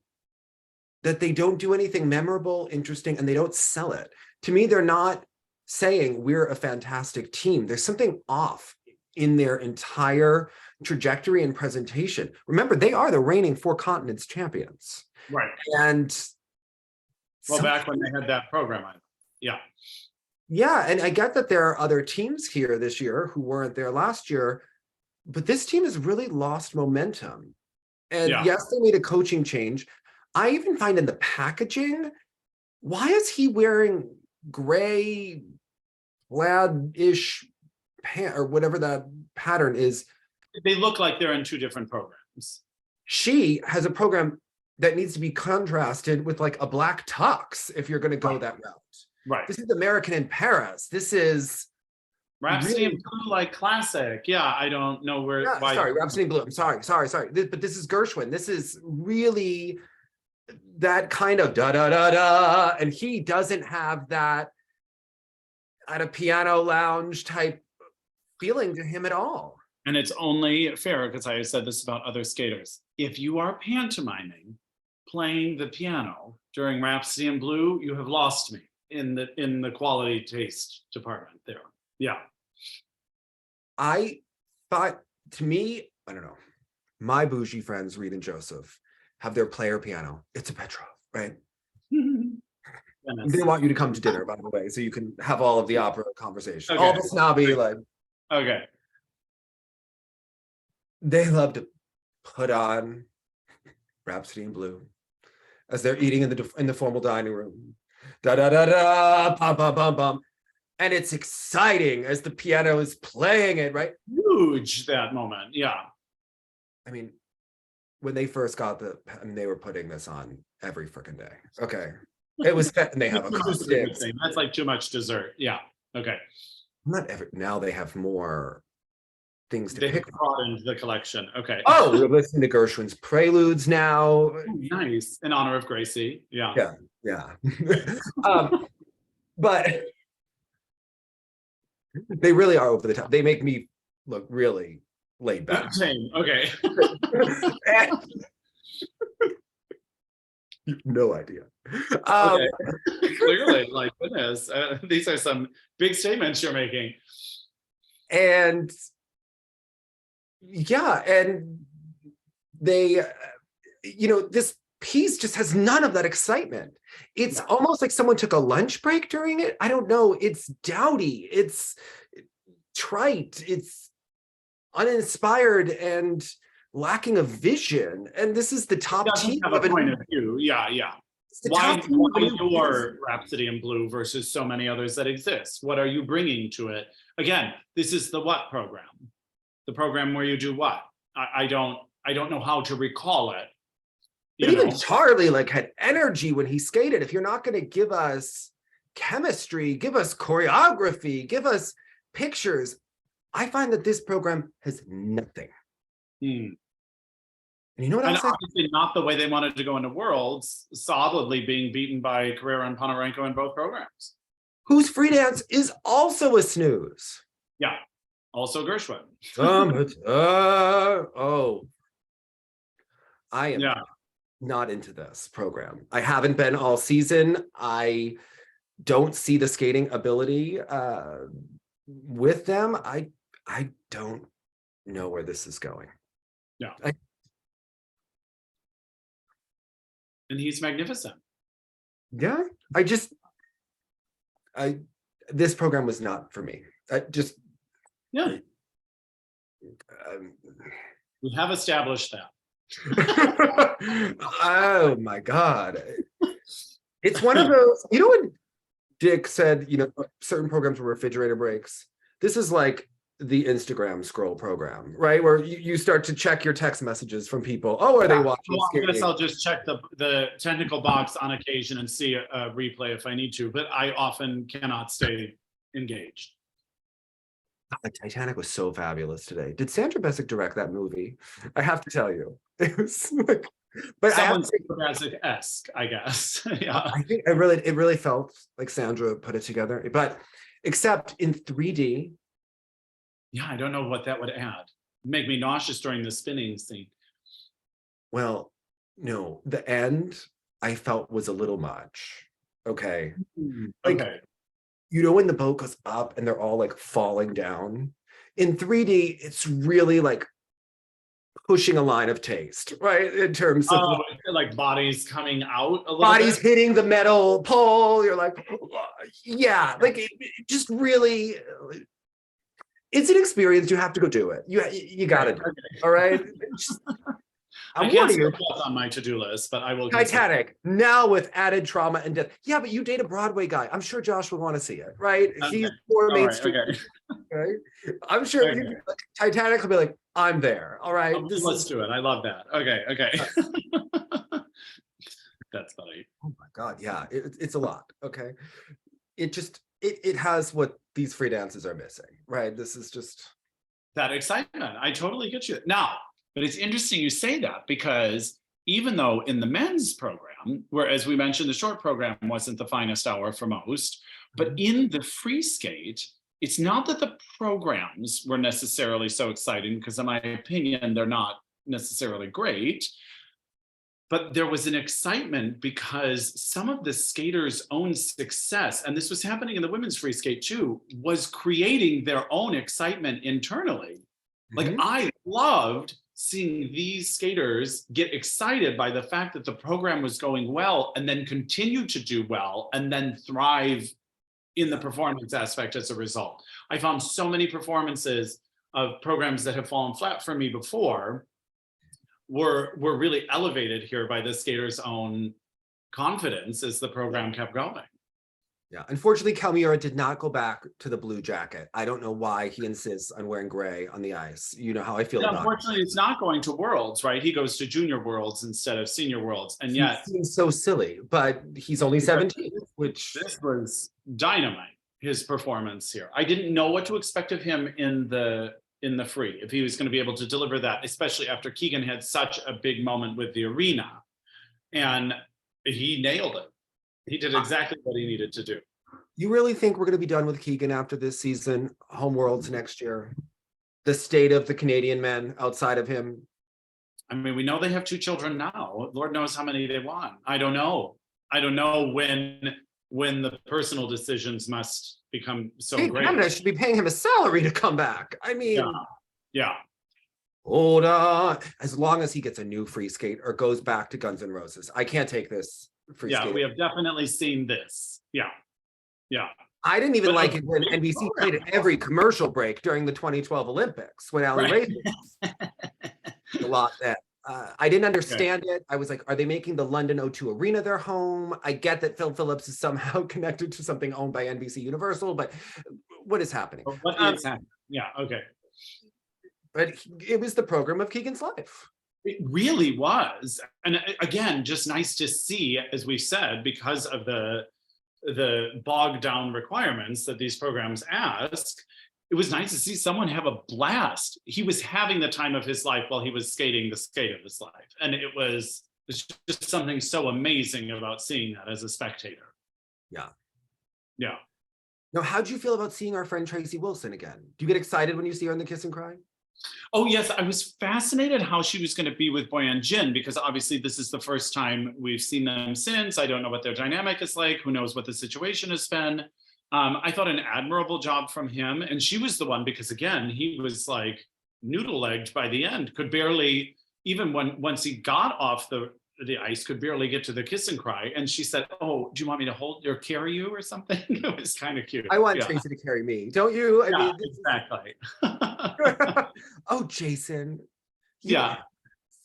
that they don't do anything memorable, interesting, and they don't sell it. To me, they're not saying we're a fantastic team. There's something off in their entire trajectory and presentation. Remember, they are the reigning 4 continents champions. Right. And well, back when they had that program, yeah. Yeah, and I get that there are other teams here this year who weren't there last year, but this team has really lost momentum. And yes, they made a coaching change. I even find in the packaging, why is he wearing gray plaid-ish pant or whatever that pattern is? They look like they're in 2 different programs. She has a program that needs to be contrasted with like a black tux if you're going to go that route. Right. This is American in Paris. This is Rhapsody in Blue, like classic. Yeah, I don't know where. Yeah, why. Sorry, Rhapsody in Blue. I'm sorry. But this is Gershwin. This is really that kind of da da da da, and he doesn't have that at a piano lounge type feeling to him at all. And it's only fair, because I said this about other skaters. If you are pantomiming, playing the piano during Rhapsody in Blue, you have lost me in the quality taste department there. Yeah. I thought, to me, I don't know, my bougie friends, Reed and Joseph, have their player piano. It's a Petrov, right? They want you to come to dinner, by the way, so you can have all of the opera conversation. Okay. All the snobby, like. Okay. They love to put on Rhapsody in Blue as they're eating in the formal dining room. Da da da da, bum bum bum bum. And it's exciting as the piano is playing it, right? Huge, that moment, yeah. I mean, when they first got they were putting this on every freaking day. Okay. It was, and they have acoustics. That's like too much dessert, yeah, okay. Now they have more things to pick. They broadened the collection, okay. Oh, we're listening to Gershwin's Preludes now. Oh, nice, in honor of Gracie, yeah. Yeah. But they really are over the top. They make me look really laid back. Same, okay. No idea. Okay. Clearly, like goodness, these are some big statements you're making. And yeah, and they, this piece just has none of that excitement. It's almost like someone took a lunch break during it. I don't know. It's dowdy. It's trite. It's uninspired and lacking a vision. And this is the top team. Have a point of view. Yeah. Why your Rhapsody in Blue versus so many others that exist? What are you bringing to it? Again, this is the what program? The program where you do what? I don't know how to recall it. But even Charlie had energy when he skated. If you're not going to give us chemistry, give us choreography, give us pictures, I find that this program has nothing. Hmm. And you know what And else? obviously not the way they wanted to go into Worlds, solidly being beaten by Carrera and Ponomarenko in both programs. Whose free dance is also a snooze. Yeah, also Gershwin. I am not into this program. I haven't been all season. I don't see the skating ability with them. I don't know where this is going. Yeah. And he's magnificent. Yeah, this program was not for me. We have established that. Oh my God. It's one of those, you know what Dick said, certain programs were refrigerator breaks. This is like the Instagram scroll program, right? Where you start to check your text messages from people. Oh, are they watching? Well, I guess I'll just check the technical box on occasion and see a replay if I need to, but I often cannot stay engaged. Titanic was so fabulous today. Did Sandra Bessick direct that movie? I have to tell you. It was like, but someone's Bessick-esque, I guess. Yeah. I think it really felt like Sandra put it together, but except in 3D. Yeah, I don't know what that would add. Make me nauseous during the spinning scene. Well, no, the end I felt was a little much. Okay. Okay. When the boat goes up and they're all like falling down in 3D, it's really like pushing a line of taste, right? In terms of like bodies coming out a little bodies bit. Hitting the metal pole. You're like, yeah, like it just really, it's an experience. You have to go do it. You got to do it. All right. I can't put that on my to-do list, but I will. Titanic now with added trauma and death. Yeah, but you date a Broadway guy. I'm sure Josh would want to see it, right? Okay. He's more mainstream. Okay. Right? I'm sure Titanic will be like, I'm there. All right. Let's do it. I love that. Okay. That's funny. Oh my God. Yeah, it's a lot. Okay. It has what these free dances are missing, right? This is just that excitement. I totally get you. Now, but it's interesting you say that, because even though in the men's program, where, as we mentioned, the short program wasn't the finest hour for most, but in the free skate, it's not that the programs were necessarily so exciting, because in my opinion, they're not necessarily great, but there was an excitement because some of the skaters' own success, and this was happening in the women's free skate too, was creating their own excitement internally. Like I loved seeing these skaters get excited by the fact that the program was going well and then continue to do well and then thrive in the performance aspect as a result. I found so many performances of programs that have fallen flat for me before were really elevated here by the skaters' own confidence as the program kept going. Yeah, unfortunately, Miura did not go back to the blue jacket. I don't know why he insists on wearing gray on the ice. You know how I feel about it. Unfortunately, it's not going to Worlds, right? He goes to Junior Worlds instead of Senior Worlds, and yet he seems so silly. But he's only 17, which this was dynamite. His performance here, I didn't know what to expect of him in the free, if he was going to be able to deliver that, especially after Keegan had such a big moment with the arena, and he nailed it. He did exactly what he needed to do. You really think we're going to be done with Keegan after this season? Home Worlds next year? The state of the Canadian men outside of him? I mean, we know they have 2 children now. Lord knows how many they want. I don't know when the personal decisions must become so great. Canada should be paying him a salary to come back. I mean, yeah. Hold on. As long as he gets a new free skate or goes back to Guns N' Roses, I can't take this free skate. Yeah, we have definitely seen this. Yeah. I didn't even like it when NBC played it every commercial break during the 2012 Olympics when Alan Ray a lot that I didn't understand it. I was like, are they making the London O2 Arena their home? I get that Phil Phillips is somehow connected to something owned by NBC Universal, but what is happening? What is happening? Yeah, okay. But it was the program of Keegan's life. It really was. And again, just nice to see, as we said, because of the bogged down requirements that these programs ask, it was nice to see someone have a blast. He was having the time of his life while he was skating the skate of his life. And it's just something so amazing about seeing that as a spectator. Yeah. Yeah. Now, how'd you feel about seeing our friend Tracy Wilson again? Do you get excited when you see her in the Kiss and Cry? Oh, yes. I was fascinated how she was going to be with Boyan Jin, because obviously this is the first time we've seen them since. I don't know what their dynamic is like. Who knows what the situation has been. I thought an admirable job from him. And she was the one, because again, he was like noodle-legged by the end, could barely, even once he got off the ice, could barely get to the Kiss and Cry. And she said, "Oh, do you want me to hold or carry you or something?" It was kind of cute. I want Tracy to carry me. Don't you? I mean, exactly. Oh, Jason. Yeah.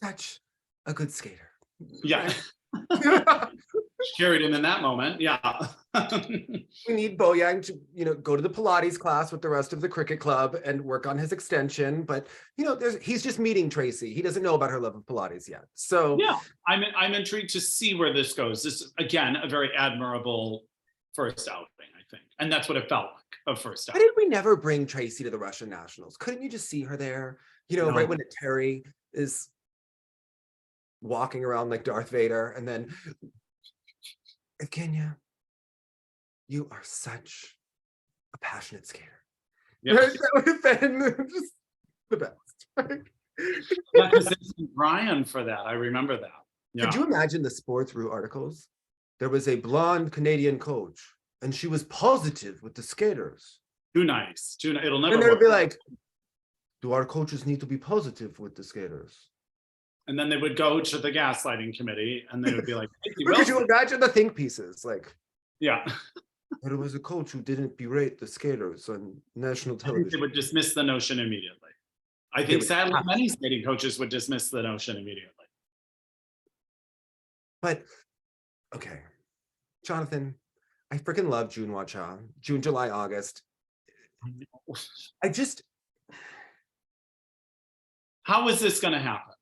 Such a good skater. Yeah. Carried him in that moment. Yeah. We need Boyan to, go to the Pilates class with the rest of the cricket club and work on his extension. But, he's just meeting Tracy. He doesn't know about her love of Pilates yet. So yeah, I'm intrigued to see where this goes. This is, again, a very admirable first outing, I think. And that's what it felt like, a first outing. Why did we never bring Tracy to the Russian Nationals? Couldn't you just see her there? No. Right when Terry is walking around like Darth Vader, and then Kenya, you are such a passionate skater. Yeah. That would have been just the best. Yeah, because there's Brian for that. I remember that. Yeah. Could you imagine the Sports Rue articles? There was a blonde Canadian coach, and she was positive with the skaters. Too nice. It'll never. And they would be like, "Do our coaches need to be positive with the skaters?" And then they would go to the gaslighting committee, and they would be like, "Could you imagine the think pieces?" Like, yeah. But it was a coach who didn't berate the skaters on national television. They would dismiss the notion immediately. I think sadly many skating coaches would dismiss the notion immediately. But okay, Jonathan, I freaking love June Wacha. June, July, August. How is this going to happen?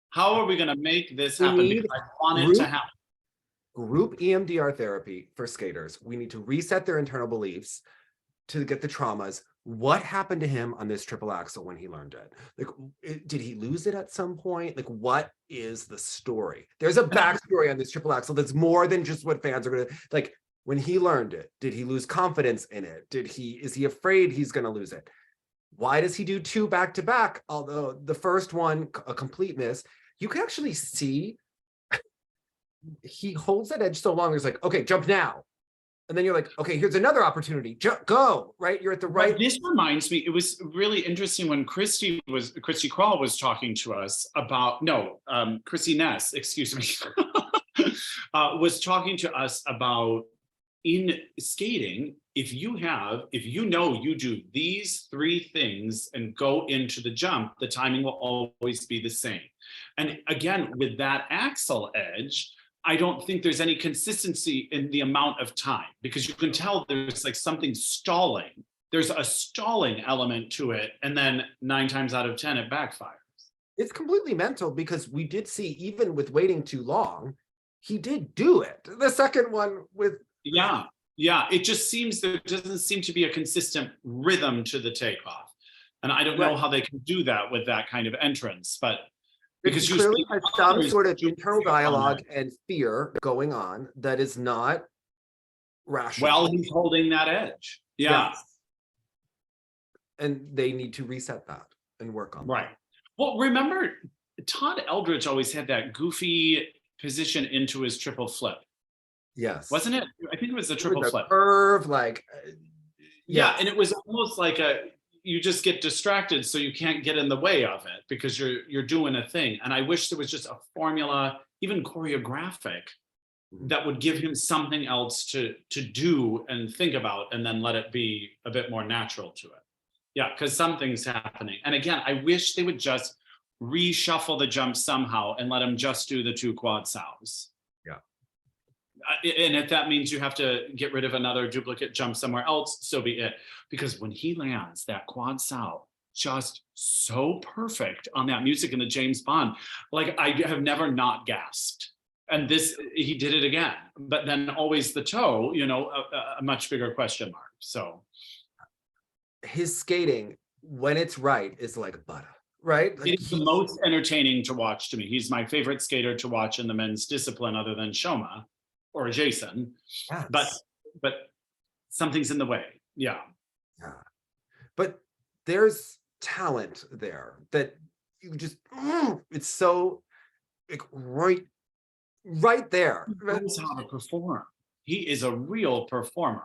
How are we going to make this happen? Because I want it to happen. Group EMDR therapy for skaters. We need to reset their internal beliefs to get the traumas. What happened to him on this triple axel when he learned it? Like, did he lose it at some point? Like, what is the story? There's a backstory on this triple axel that's more than just what fans are going to like. When he learned it, did he lose confidence in it? Is he afraid he's going to lose it? Why does he do two back to back? Although the first one, a complete miss, you can actually see he holds that edge so long. It's like, okay, jump now. And then you're like, okay, here's another opportunity. Go, right? You're at the right. This reminds me, it was really interesting when Christy Crawl was talking to us about, Chrissy Ness, excuse me, was talking to us about in skating, if you you do these three things and go into the jump, the timing will always be the same. And again, with that axle edge, I don't think there's any consistency in the amount of time, because you can tell there's like something stalling. There's a stalling element to it. And then 9 times out of 10, it backfires. It's completely mental, because we did see, even with waiting too long, he did do it. The second one with. Yeah. It just there doesn't seem to be a consistent rhythm to the takeoff. And I don't know how they can do that with that kind of entrance, but because you clearly has some sort of internal dialogue and fear going on that is not rational. Well, he's holding that edge. Yeah. Yes. And they need to reset that and work on that. Well, remember, Todd Eldridge always had that goofy position into his triple flip. Yes. Wasn't it? I think it was a triple flip. Curve, yeah, and it was almost like you just get distracted, so you can't get in the way of it because you're doing a thing. And I wish there was just a formula, even choreographic, that would give him something else to do and think about, and then let it be a bit more natural to it. Yeah, because something's happening. And again, I wish they would just reshuffle the jump somehow and let him just do the 2 quad sows. And if that means you have to get rid of another duplicate jump somewhere else, so be it. Because when he lands that quad sow, just so perfect on that music in the James Bond, like I have never not gasped. And this, he did it again. But then always the toe, a much bigger question mark. So his skating, when it's right, is like butter, right? Like It's the most entertaining to watch to me. He's my favorite skater to watch in the men's discipline other than Shoma or Jason. yes. But something's in the way. Yeah. Yeah. But there's talent there that you just, it's so like right there. He knows how to perform. He is a real performer.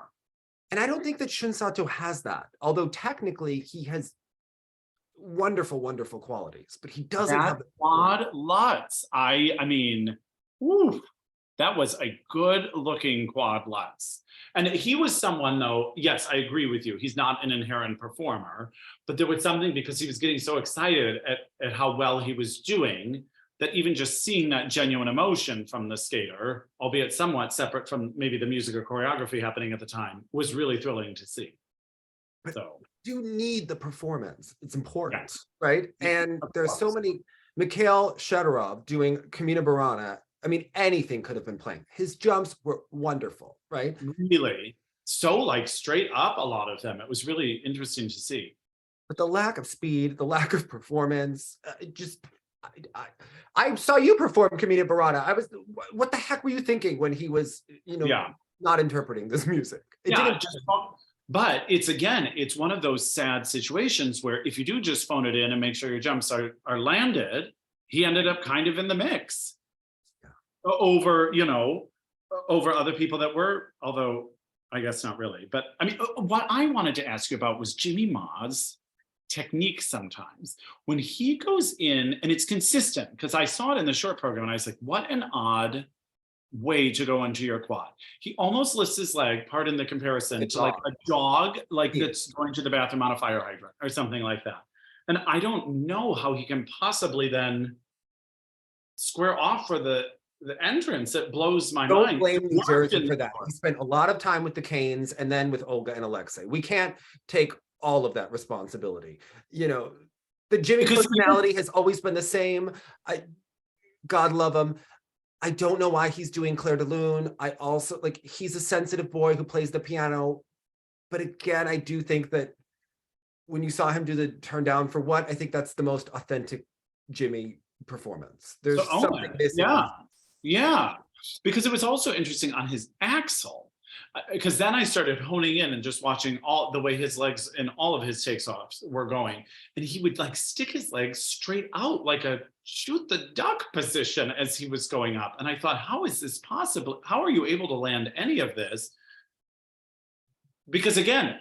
And I don't think that Shun Sato has that, although technically he has wonderful, wonderful qualities, but he doesn't have the quad Lutz. I mean, whew, that was a good looking quad Lutz. And he was someone though, yes, I agree with you. He's not an inherent performer, but there was something because he was getting so excited at how well he was doing that even just seeing that genuine emotion from the skater, albeit somewhat separate from maybe the music or choreography happening at the time, was really thrilling to see. But so you need the performance. It's important, yes. right? And there's so many, Mikhail Shedorov doing Kamina Barana. I mean, anything could have been playing. His jumps were wonderful, right? Really. So like straight up, a lot of them. It was really interesting to see. But the lack of speed, the lack of performance, I saw you perform Kamina Barana. What the heck were you thinking when he was, not interpreting this music? But it's one of those sad situations where if you do just phone it in and make sure your jumps are landed, he ended up kind of in the mix over other people that were, although I guess not really. But I mean, what I wanted to ask you about was Jimmy Ma's technique sometimes. When he goes in, and it's consistent, because I saw it in the short program, and I was like, what an odd way to go into your quad. He almost lifts his leg, pardon the comparison, to like a dog, that's going to the bathroom on a fire hydrant or something like that. And I don't know how he can possibly then square off for the entrance. It blows my mind. Don't blame New Jersey for that. He spent a lot of time with the Canes and then with Olga and Alexei. We can't take all of that responsibility. The Jimmy personality has always been the same. God love him. I don't know why he's doing Claire de Lune. I also he's a sensitive boy who plays the piano. But again, I do think that when you saw him do the turn down for what, I think that's the most authentic Jimmy performance. There's something missing. Yeah. Because it was also interesting on his axle. Because then I started honing in and just watching all the way his legs and all of his takes offs were going. And he would stick his legs straight out like a shoot the duck position as he was going up. And I thought, how is this possible? How are you able to land any of this? Because again,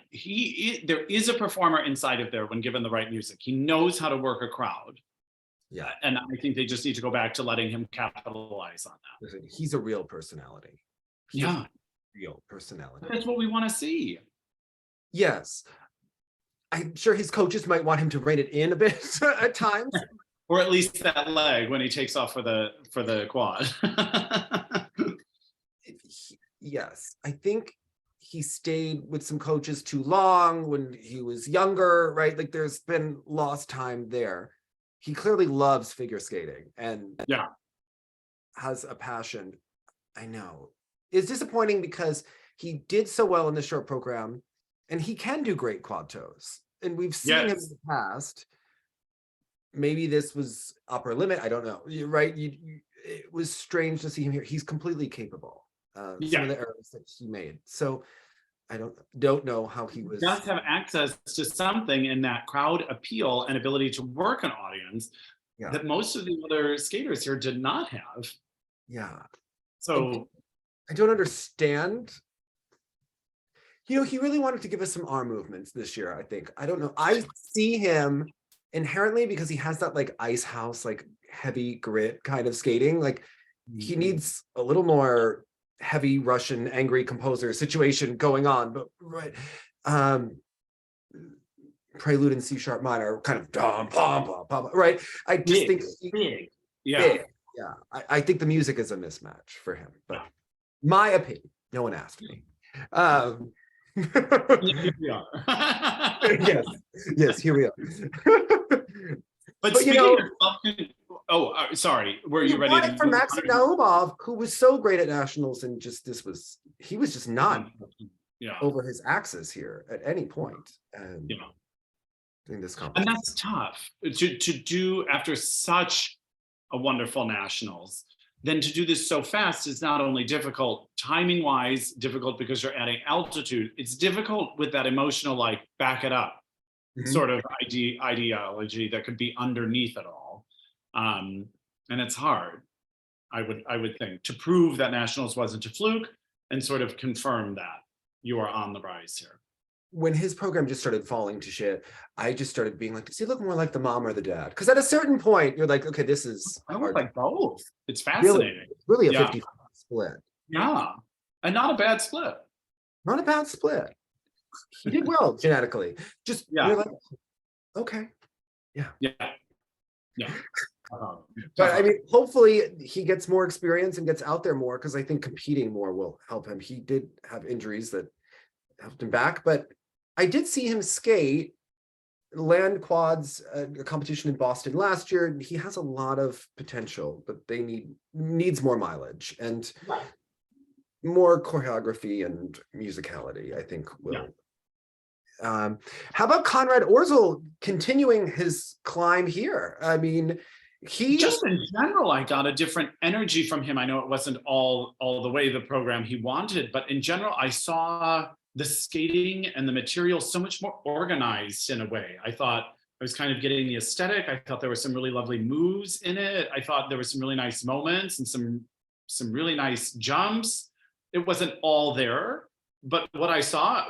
there is a performer inside of there when given the right music. He knows how to work a crowd. Yeah. And I think they just need to go back to letting him capitalize on that. Listen, he's a real personality. Real personality. That's what we want to see. Yes. I'm sure his coaches might want him to rein it in a bit at times. Or at least that leg when he takes off for the quad. Yes. I think he stayed with some coaches too long when he was younger, right? There's been lost time there. He clearly loves figure skating and has a passion. I know. It's disappointing because he did so well in the short program and he can do great quad toes. And we've seen him in the past. Maybe this was upper limit. I don't know. You're right. It was strange to see him here. He's completely capable. Some of the errors that he made. So I don't know how he was. He does have access to something in that crowd appeal and ability to work an audience that most of the other skaters here did not have. Yeah. So I don't understand. He really wanted to give us some arm movements this year, I think. I don't know. I see him inherently because he has that ice house, heavy grit kind of skating. He needs a little more heavy Russian angry composer situation going on, but prelude in C sharp minor, kind of dum, bum, bum, bum, right? I just think big. Yeah. I think the music is a mismatch for him, but my opinion. No one asked me. Here we are. yes, here we are. But speaking of, sorry, were you ready to? For Maxime Naumov, who was so great at nationals, and he was just not over his axis here at any point. And Yeah. in this And competition. that's tough to do after such a wonderful nationals. Then to do this so fast is not only difficult timing wise, difficult because you're adding altitude. It's difficult with that emotional, like back it up sort of ideology that could be underneath it all. And it's hard, I would think, to prove that nationals wasn't a fluke and sort of confirm that you are on the rise here. When his program just started falling to shit, I just started being like, does he look more like the mom or the dad? Because at a certain point, you're like, okay, this is I look like both. It's really, fascinating. really a 50 split. Yeah. And not a bad split. Not a bad split. He did well genetically. Just you're like, okay. Yeah. But I mean, hopefully he gets more experience and gets out there more, because I think competing more will help him. He did have injuries that helped him back, but I did see him skate land quads, a competition in Boston last year. He has a lot of potential, but they needs more mileage and more choreography and musicality, I think will. How about Conrad Orzel continuing his climb here? I mean, he just in general, I got a different energy from him. I know it wasn't all the way the program he wanted, but in general, I saw the skating and the material so much more organized in a way. I thought I was kind of getting the aesthetic. I thought there were some really lovely moves in it. I thought there were some really nice moments and some really nice jumps. It wasn't all there, but what I saw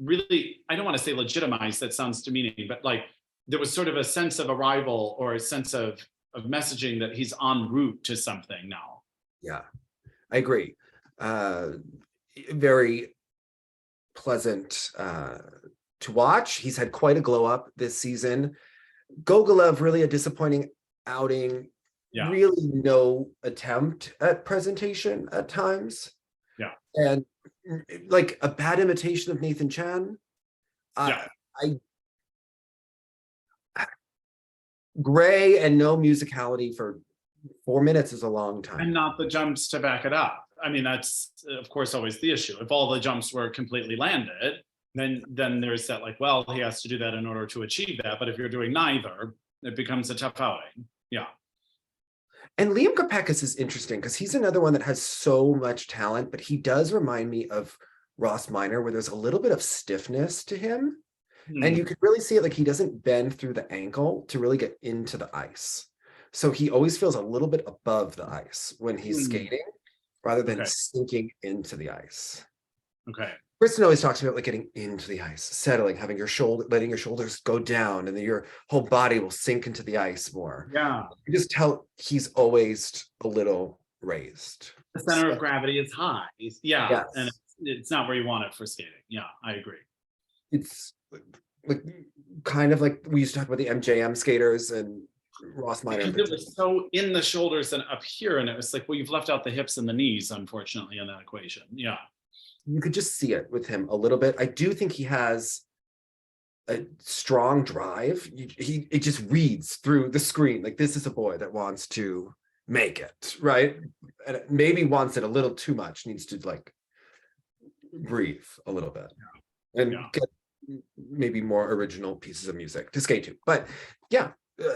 really, I don't want to say legitimized, that sounds demeaning, but like there was sort of a sense of arrival or a sense of messaging that he's en route to something now. Yeah, I agree. Very pleasant to watch. He's had quite a glow up this season. Gogolev, really a disappointing outing. Yeah. Really no attempt at presentation at times. Yeah. And like a bad imitation of Nathan Chan. Gray and no musicality for 4 minutes is a long time. And not the jumps to back it up. I mean, that's of course always the issue. If all the jumps were completely landed, then there's that like, well, he has to do that in order to achieve that. But if you're doing neither, it becomes a tough outing. Yeah. And Liam Kopekis is interesting because he's another one that has so much talent, but he does remind me of Ross Minor, where there's a little bit of stiffness to him. And you could really see it, like he doesn't bend through the ankle to really get into the ice. So he always feels a little bit above the ice when he's skating, rather than sinking into the ice. Okay. Kristen always talks about like getting into the ice, settling, having your letting your shoulders go down, and then your whole body will sink into the ice more. Yeah. You just tell he's always a little raised. The center of gravity is high. Yeah. Yes. And it's not where you want it for skating. Yeah, I agree. It's like kind of like we used to talk about the MJM skaters and Ross Minor. It was so in the shoulders and up here, and it was like, well, you've left out the hips and the knees, unfortunately, in that equation. Yeah. You could just see it with him a little bit. I do think he has a strong drive. It just reads through the screen. Like, this is a boy that wants to make it, right? And maybe wants it a little too much, needs to like breathe a little bit and get maybe more original pieces of music to skate to. But yeah,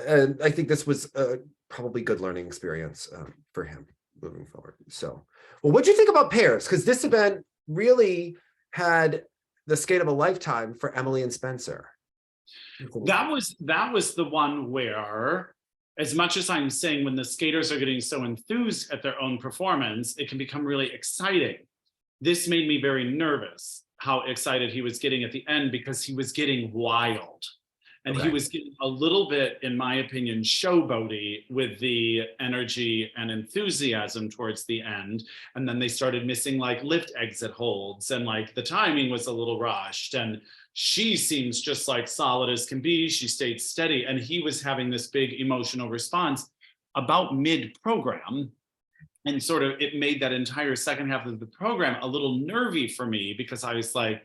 and I think this was a probably good learning experience for him moving forward. So, well, what'd you think about pairs? Because this event really had the skate of a lifetime for Emily and Spencer. That was the one where, as much as I'm saying when the skaters are getting so enthused at their own performance, it can become really exciting. This made me very nervous, how excited he was getting at the end, because he was getting wild. And he was getting a little bit, in my opinion, showboaty with the energy and enthusiasm towards the end. And then they started missing like lift exit holds, and like the timing was a little rushed. And she seems just like solid as can be. She stayed steady. And he was having this big emotional response about mid-program. And sort of it made that entire second half of the program a little nervy for me, because I was like,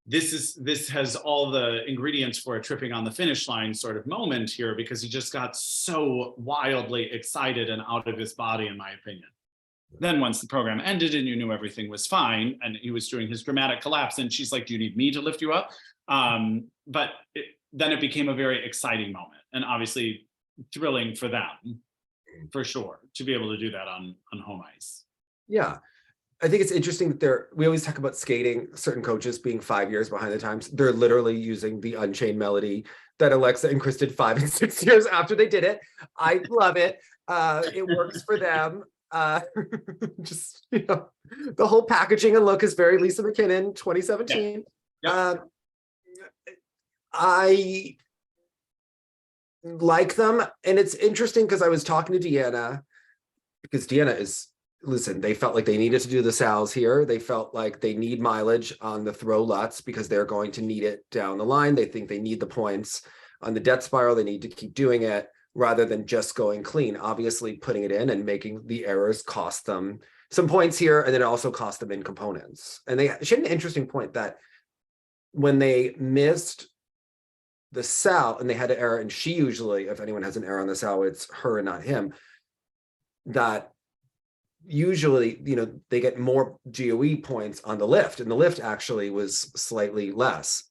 this has all the ingredients for a tripping on the finish line sort of moment here, because he just got so wildly excited and out of his body, in my opinion. Then once the program ended and you knew everything was fine and he was doing his dramatic collapse and she's like, do you need me to lift you up? But then it became a very exciting moment and obviously thrilling for them, for sure, to be able to do that on home ice. Yeah. I think it's interesting that we always talk about skating, certain coaches being 5 years behind the times. They're literally using the Unchained Melody that Alexa and Chris did 5 and 6 years after they did it. I love it. It works for them. Just, the whole packaging and look is very Lisa McKinnon, 2017. Yeah. I like them. And it's interesting because I was talking to Deanna, because Deanna is, listen, they felt like they needed to do the Sals here. They felt like they need mileage on the throw Lutz because they're going to need it down the line. They think they need the points on the debt spiral. They need to keep doing it rather than just going clean. Obviously, putting it in and making the errors cost them some points here, and then it also cost them in components. And she had an interesting point that when they missed the Sal and they had an error, and she usually, if anyone has an error on the Sal, it's her and not him, that usually, they get more GOE points on the lift, and the lift actually was slightly less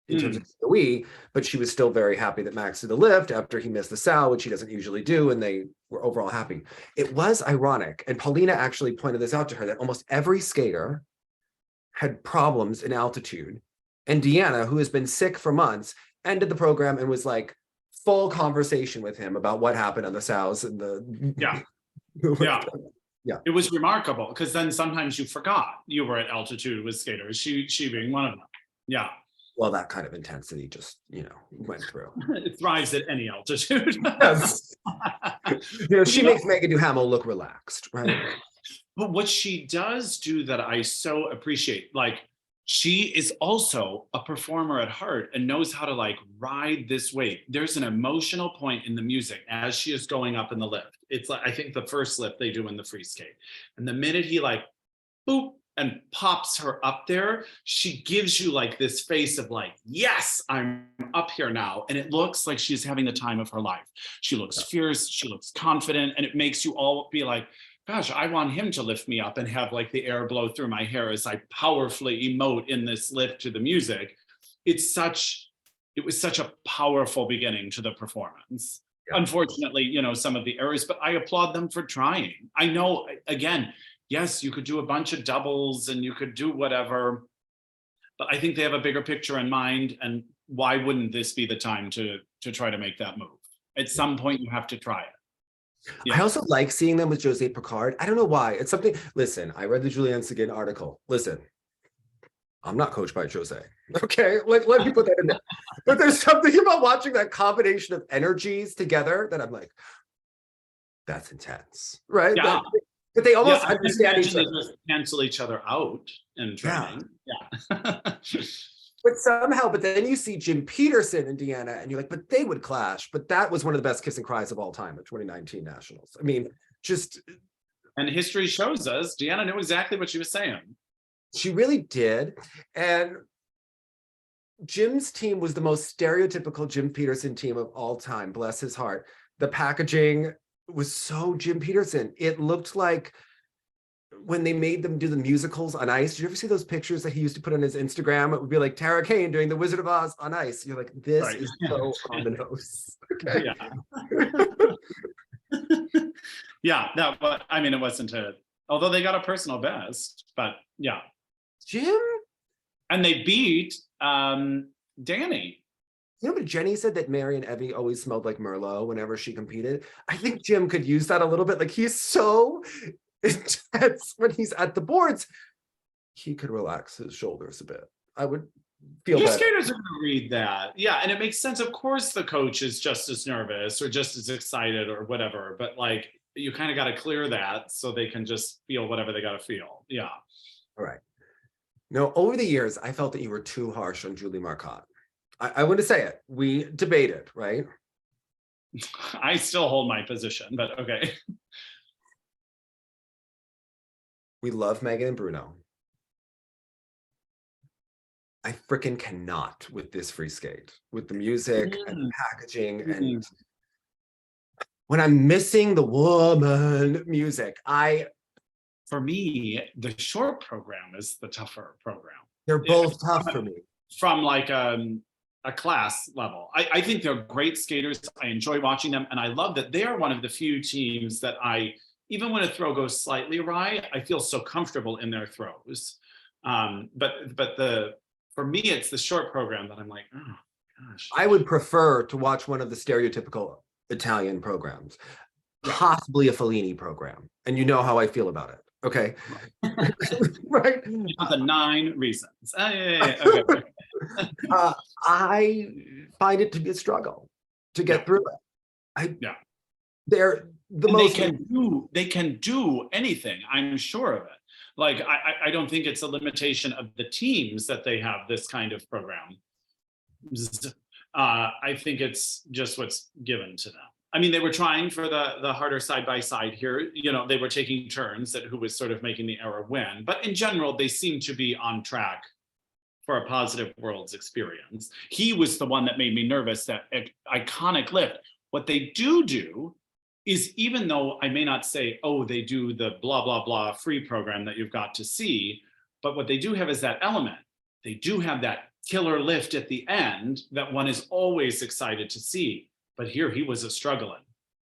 in terms of GOE, but she was still very happy that Max did the lift after he missed the Sal, which he doesn't usually do, and they were overall happy. It was ironic, and Paulina actually pointed this out to her, that almost every skater had problems in altitude, and Deanna, who has been sick for months, ended the program and was like full conversation with him about what happened on the Sals and the Yeah, it was remarkable because then sometimes you forgot you were at altitude with skaters, she being one of them. Yeah. Well, that kind of intensity just, went through. It thrives at any altitude. Yes. She makes Megan Duhamel look relaxed, right? But what she does do that I so appreciate, like, she is also a performer at heart and knows how to ride this wave. There's an emotional point in the music as she is going up in the lift. It's like, I think the first lift they do in the free skate. And the minute he boop and pops her up there, she gives you this face of yes, I'm up here now. And it looks like she's having the time of her life. She looks fierce, she looks confident, and it makes you all be like, gosh, I want him to lift me up and have the air blow through my hair as I powerfully emote in this lift to the music. It was such a powerful beginning to the performance. Yeah. Unfortunately, some of the errors, but I applaud them for trying. I know, again, yes, you could do a bunch of doubles and you could do whatever, but I think they have a bigger picture in mind. And why wouldn't this be the time to try to make that move? At some point, you have to try it. Yeah. I also like seeing them with Jose Picard. I don't know why. It's something. Listen, I read the Julianne Seguin article. Listen, I'm not coached by Jose. Okay, let me put that in there. But there's something about watching that combination of energies together that I'm like, that's intense, right? Yeah. But they almost understand each other. They just cancel each other out in training. Yeah. But somehow, but then you see Jim Peterson and Deanna, and you're like, but they would clash. But that was one of the best kiss and cries of all time at 2019 Nationals. I mean, just. And history shows us Deanna knew exactly what she was saying. She really did. And Jim's team was the most stereotypical Jim Peterson team of all time. Bless his heart. The packaging was so Jim Peterson. It looked like when they made them do the musicals on ice. Did you ever see those pictures that he used to put on his Instagram? It would be like Tara Kane doing The Wizard of Oz on ice. You're like, this is so on the nose. Okay. Yeah. It wasn't although they got a personal best, but yeah. Jim? And they beat Danny. But Jenny said that Mary and Evie always smelled like Merlot whenever she competed. I think Jim could use that a little bit. He's so intense when he's at the boards. He could relax his shoulders a bit. I would feel better. Skaters are going to read that. Yeah, and it makes sense. Of course, the coach is just as nervous or just as excited or whatever, but you kind of got to clear that so they can just feel whatever they got to feel. Yeah. All right. No, over the years, I felt that you were too harsh on Julie Marcotte. I want to say it. We debated, right? I still hold my position, but okay. We love Megan and Bruno. I freaking cannot with this free skate, with the music and the packaging. And when I'm missing the woman music, for me, the short program is the tougher program. They're both tough for me. From like a class level. I think they're great skaters. I enjoy watching them. And I love that they are one of the few teams that even when a throw goes slightly awry, I feel so comfortable in their throws. But for me, it's the short program that I'm like, oh gosh. I would prefer to watch one of the stereotypical Italian programs, possibly a Fellini program. And you know how I feel about it. Okay. Right. The 9 reasons. Okay. I find it to be a struggle to get through it. They're the most. They can do anything. I'm sure of it. Like I don't think it's a limitation of the teams that they have this kind of program. I think it's just what's given to them. I mean, they were trying for the harder side by side here. You know, they were taking turns at who was sort of making the error win. But in general, they seem to be on track for a positive worlds experience. He was the one that made me nervous, that iconic lift. What they do is, even though I may not say, oh, they do the blah, blah, blah free program that you've got to see, but what they do have is that element. They do have that killer lift at the end that one is always excited to see. But here he was struggling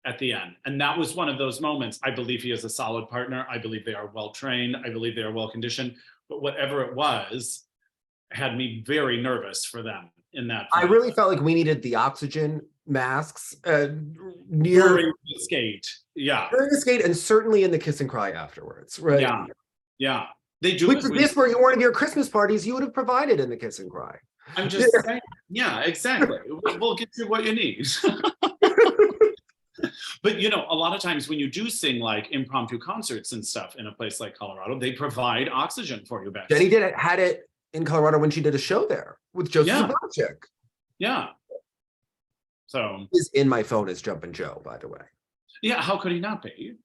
at the end. And that was one of those moments. I believe he is a solid partner. I believe they are well-trained. I believe they are well-conditioned. But whatever it was, had me very nervous for them in that I really felt like we needed the oxygen masks during the skate. Yeah. During the skate, and certainly in the kiss and cry afterwards, right? Yeah. They do. Which this were one of your Christmas parties you would have provided in the kiss and cry. I'm just saying, yeah, exactly. We'll get you what you need. But you know, a lot of times when you do sing like impromptu concerts and stuff in a place like Colorado, they provide oxygen for you back. Jenny had it in Colorado when she did a show there with Joseph Zabrowczyk. Yeah. So is in my phone as Jumpin' Joe, by the way. Yeah, how could he not be?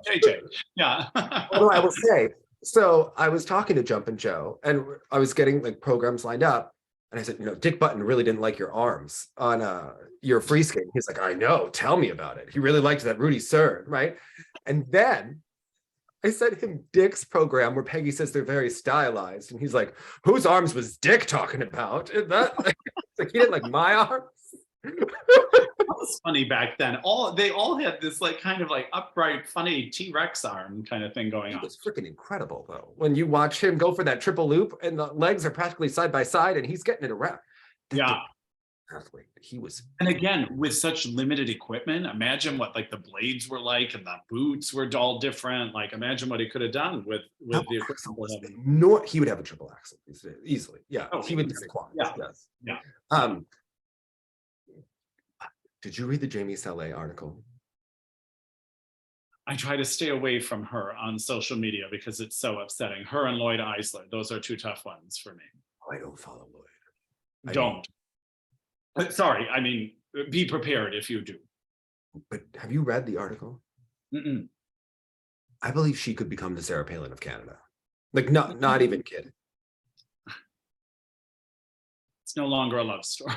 JJ. Yeah. Although I will say, so I was talking to Jumpin' Joe, and I was getting like programs lined up, and I said, you know, Dick Button really didn't like your arms on your free skate. He's like, I know, tell me about it. He really liked that Rudy Cern, right? And then I sent him Dick's program where Peggy says they're very stylized, and he's like, whose arms was Dick talking about? And that like he didn't like my arms. That was funny back then. They all had this like kind of like upright, funny T-Rex arm kind of thing going on. It was freaking incredible though. When you watch him go for that triple loop and the legs are practically side by side and he's getting it around. Yeah. Athlete. He was. And again, with such limited equipment, imagine what like the blades were like and the boots were all different. Like imagine what he could have done with the equipment. He would have a triple axel easily. Yeah. Oh, he would do quad. Yeah. Yes. Yeah. Did you read the Jamie Sale article? I try to stay away from her on social media because it's so upsetting. Her and Lloyd Eisler, those are two tough ones for me. Oh, I don't follow Lloyd. Don't. But sorry, I mean, be prepared if you do. But have you read the article? Mm-mm. I believe she could become the Sarah Palin of Canada. Like, not even kidding. It's no longer a love story.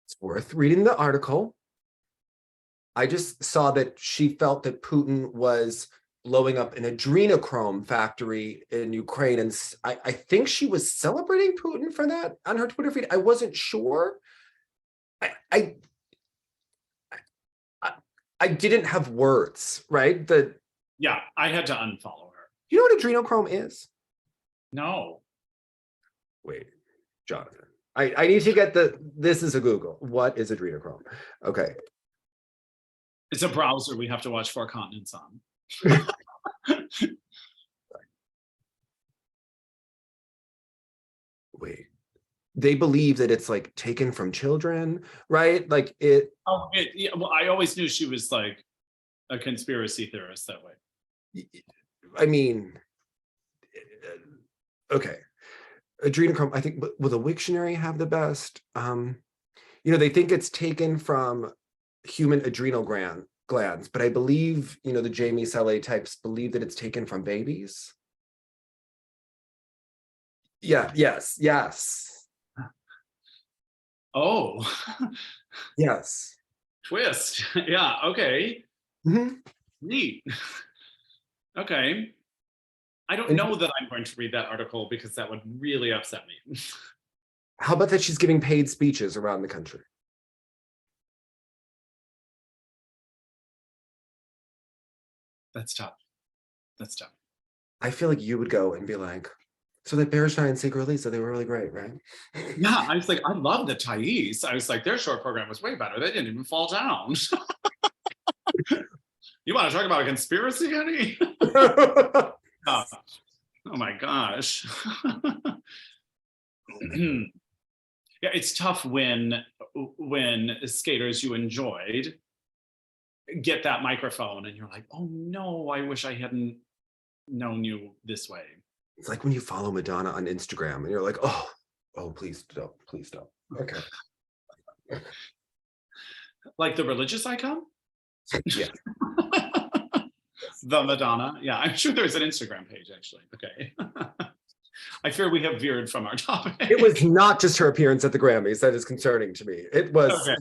It's worth reading the article. I just saw that she felt that Putin was blowing up an adrenochrome factory in Ukraine, and I think she was celebrating Putin for that on her Twitter feed. I wasn't sure. I didn't have words, right? Yeah, I had to unfollow her. Do you know what adrenochrome is? No. Wait, Jonathan. I need to get this is a Google. What is adrenochrome? Okay. It's a browser we have to watch Four Continents on. Wait. They believe that it's like taken from children, right? Like it. Oh, yeah, well, I always knew she was like a conspiracy theorist that way. I mean, okay. Adrenochrome, I think, will the Wiktionary have the best? They think it's taken from human adrenal glands, but I believe, the Jamie Sale types believe that it's taken from babies. Yeah, yes. Oh. Yes. Twist. Yeah, okay. Mhm. Neat. Okay. I don't know that I'm going to read that article because that would really upset me. How about that she's giving paid speeches around the country? That's tough. That's tough. I feel like you would go and be like, so that Bearstein and Secretly, so they were really great, right? Yeah, I was like, I love the Thais. I was like, their short program was way better. They didn't even fall down. You want to talk about a conspiracy, honey? Oh, oh my gosh. Yeah, it's tough when skaters you enjoyed get that microphone and you're like, oh no, I wish I hadn't known you this way. It's like when you follow Madonna on Instagram and you're like, oh, please don't, please don't. Okay. Like the religious icon? Yeah. The Madonna. Yeah, I'm sure there's an Instagram page actually. Okay. I fear we have veered from our topic. It was not just her appearance at the Grammys that is concerning to me. It was okay.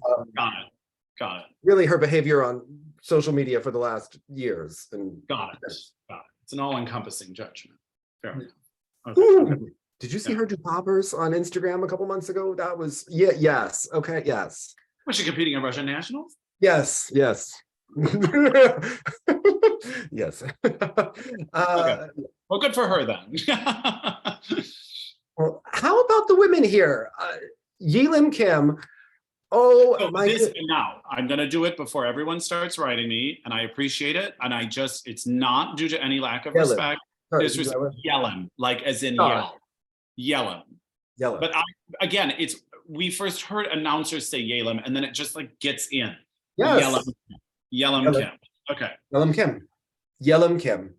Got it. Really her behavior on social media for the last years. And Got it. It's an all-encompassing judgment. Fair enough. Okay. Did you see her do poppers on Instagram a couple months ago? That was yes. Okay, yes. Was she competing in Russian nationals? Yes. Yes. Okay. Well, good for her then. Well, how about the women here? Yelim Kim. Oh, so my God. Now, I'm going to do it before everyone starts writing me, and I appreciate it. And it's not due to any lack of respect. This was Yelim, like as in yell. Yelim. But we first heard announcers say Yelim, and then it just like gets in. Yes. Yelim Kim. Okay. Yelim Kim.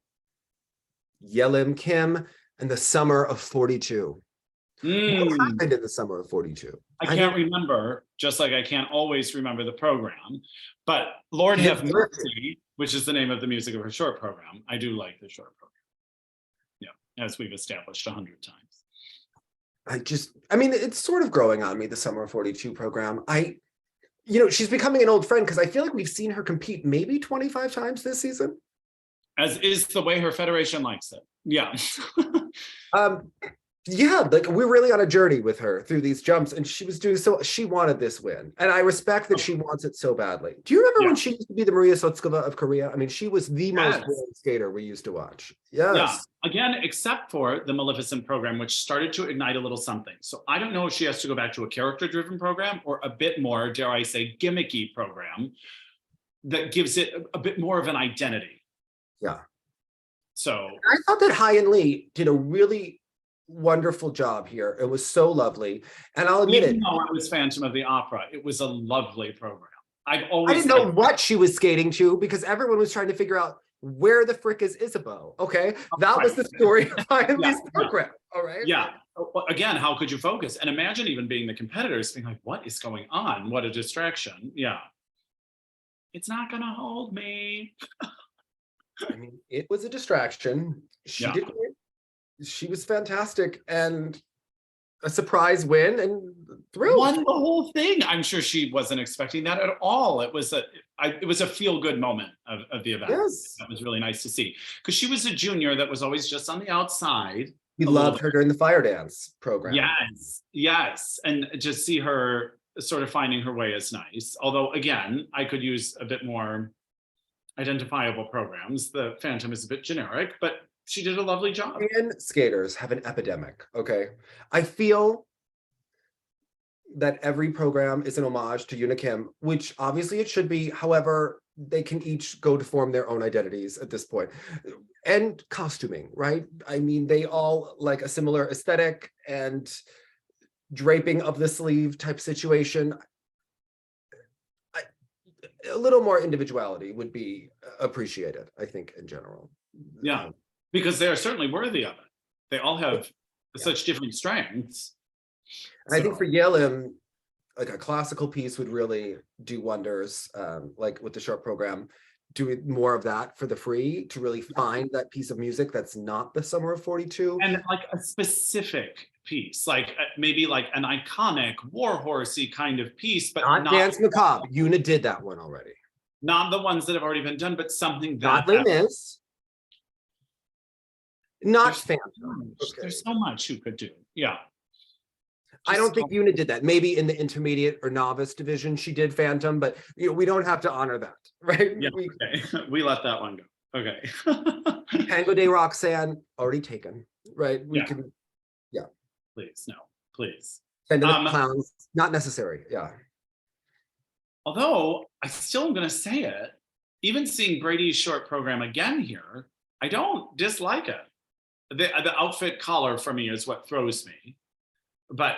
Yelim Kim and the summer of 42. What happened in the summer of 42? I can't remember, just like I can't always remember the program. But Lord Have Mercy, which is the name of the music of her short program. I do like the short program. Yeah, as we've established 100 times. It's sort of growing on me, the summer of 42 program. She's becoming an old friend because I feel like we've seen her compete maybe 25 times this season. As is the way her federation likes it. Yeah. Yeah, like we're really on a journey with her through these jumps, and she was doing so. She wanted this win, and I respect that she wants it so badly. Do you remember when she used to be the Maria Sotskova of Korea? I mean, she was the most brilliant skater we used to watch. Yes. Yeah. Again, except for the Maleficent program, which started to ignite a little something. So I don't know if she has to go back to a character-driven program or a bit more, dare I say, gimmicky program that gives it a bit more of an identity. Yeah. So I thought that Haein Lee did a really wonderful job here. It was so lovely, and I'll admit it was Phantom of the Opera. It was a lovely program. I didn't know what she was skating to because everyone was trying to figure out where the frick is Isabeau. Okay, that was the story of Haein Lee's program. All right. Yeah. Again, how could you focus? And imagine even being the competitors, being like, "What is going on? What a distraction!" Yeah. It's not gonna hold me. I mean, it was a distraction. She did great. She was fantastic and a surprise win and thrilled. Won the whole thing. I'm sure she wasn't expecting that at all. It was a feel-good moment of the event. Yes. That was really nice to see because she was a junior that was always just on the outside. We loved her during the fire dance program. Yes. And just see her sort of finding her way is nice. Although again, I could use a bit more identifiable programs. The Phantom is a bit generic, but she did a lovely job. And skaters have an epidemic, okay? I feel that every program is an homage to Yelim Kim, which obviously it should be. However, they can each go to form their own identities at this point. And costuming, right? I mean, they all like a similar aesthetic and draping of the sleeve type situation. A little more individuality would be appreciated, I think, in general. Yeah. Because they're certainly worthy of it. They all have such different strengths. And I think for Yelim, like a classical piece would really do wonders, like with the short program, do more of that for the free to really find that piece of music that's not the summer of 42. And like a specific piece, like maybe like an iconic warhorsey kind of piece, but Not Dance Macabre. Yuna did that one already. not the ones that have already been done, but something Not that Les Mis. Not there's Phantom. Okay. There's so much you could do. Yeah. I don't think Yuna did that. Maybe in the intermediate or novice division, she did Phantom, but we don't have to honor that, right? Yeah, okay. We let that one go. Okay. Tango de Roxanne, already taken, right? We Yeah. can, Please, no, please. send in the clowns, not necessary, yeah. Although I still am going to say it, even seeing Bradie's short program again here, I don't dislike it. The outfit collar for me is what throws me. But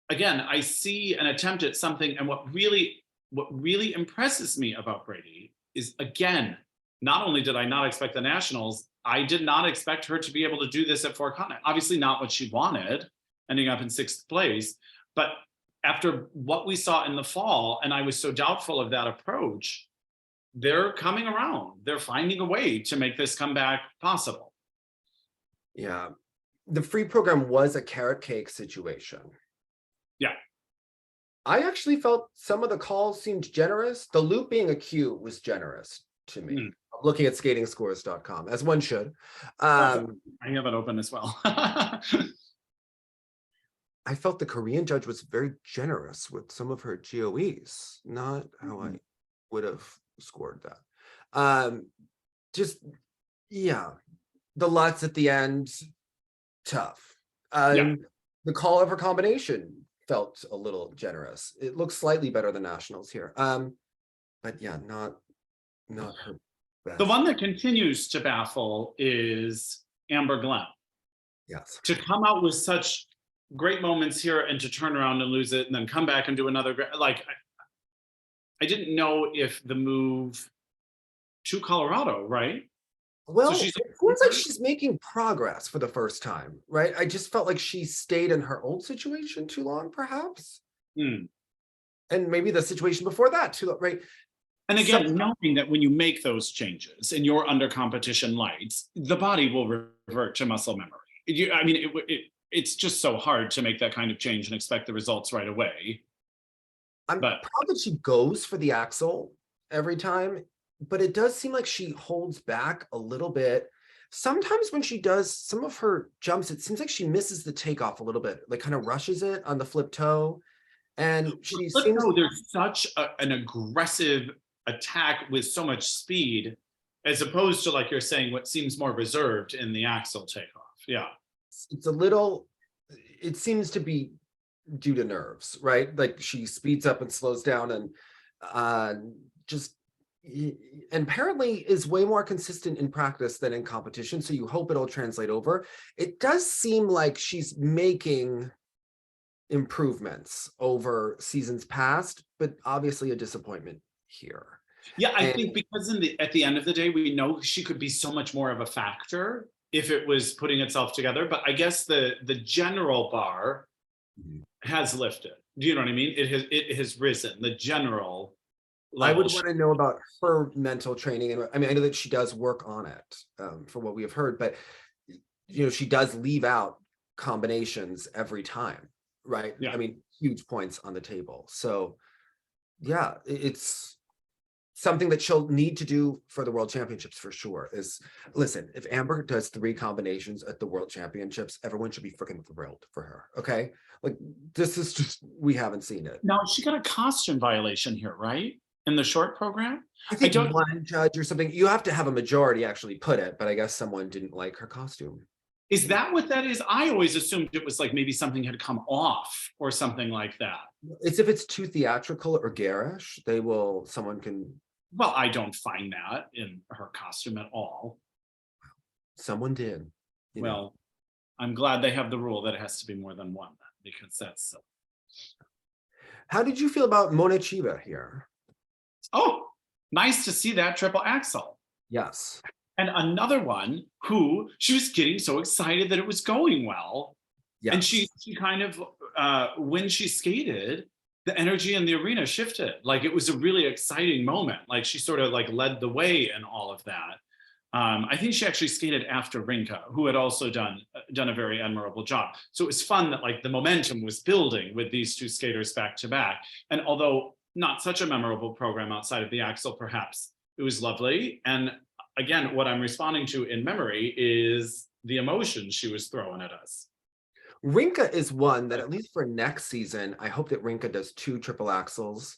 again, I see an attempt at something, and what really impresses me about Bradie is, again, not only did I not expect the nationals, I did not expect her to be able to do this at Four Continent. Obviously not what she wanted, ending up in 6th place. But after what we saw in the fall, and I was so doubtful of that approach, they're coming around. They're finding a way to make this comeback possible. Yeah. The free program was a carrot cake situation. Yeah. I actually felt some of the calls seemed generous. The loop being a Q was generous to me. Looking at skatingscores.com, as one should. I have it open as well. I felt the Korean judge was very generous with some of her GOEs, not how I would have scored that. Just, yeah, the Lutz at the end, tough. The call of her combination felt a little generous. It looks slightly better than nationals here. But yeah, not her best. The one that continues to baffle is Amber Glenn. Yes. To come out with such great moments here and to turn around and lose it and then come back and do another great, like, I didn't know if the move to Colorado, right? Well, So it feels like she's making progress for the first time, right? I just felt like she stayed in her old situation too long, perhaps. And maybe the situation before that too long, right? And again, knowing that when you make those changes and you're under competition lights, the body will revert to muscle memory. I mean, it's just so hard to make that kind of change and expect the results right away. I'm proud that she goes for the axle every time, but it does seem like she holds back a little bit. Sometimes when she does some of her jumps, it seems like she misses the takeoff a little bit, like kind of rushes it on the flip toe. And she seems there's such an aggressive attack with so much speed, as opposed to, like you're saying, what seems more reserved in the axle takeoff. Yeah. It's a little, it seems to be due to nerves, right? Like she speeds up and slows down and and apparently is way more consistent in practice than in competition. So you hope it'll translate over. It does seem like she's making improvements over seasons past, but obviously a disappointment here. Yeah, I think because at the end of the day, we know she could be so much more of a factor if it was putting itself together. But I guess the general bar has lifted. Do you know what I mean? It has risen. The general level. I would want to know about her mental training, and I mean, I know that she does work on it, from what we have heard, but she does leave out combinations every time, right? Yeah. I mean, huge points on the table. So yeah, it's something that she'll need to do for the World Championships for sure. Is, listen, if Amber does 3 combinations at the World Championships, everyone should be freaking thrilled for her. Okay, like this is just, we haven't seen it. Now she got a costume violation here, right? In the short program, I think one judge or something. You have to have a majority actually put it, but I guess someone didn't like her costume. Is that what that is? I always assumed it was like maybe something had come off or something like that. It's if it's too theatrical or garish, someone can. Well, I don't find that in her costume at all. Someone did. Well, I'm glad they have the rule that it has to be more than one, then, because that's. How did you feel about Mone Chiba here? Oh, nice to see that triple axel. Yes. And another one who she was getting so excited that it was going well. Yes. And she kind of, when she skated, the energy in the arena shifted. Like it was a really exciting moment. Like she sort of like led the way in all of that. I think she actually skated after Rinka, who had also done a very admirable job. So it was fun that like the momentum was building with these two skaters back to back. And although not such a memorable program outside of the axel, perhaps, it was lovely. And again, what I'm responding to in memory is the emotion she was throwing at us. Rinka is one that, at least for next season, I hope that Rinka does 2 triple axels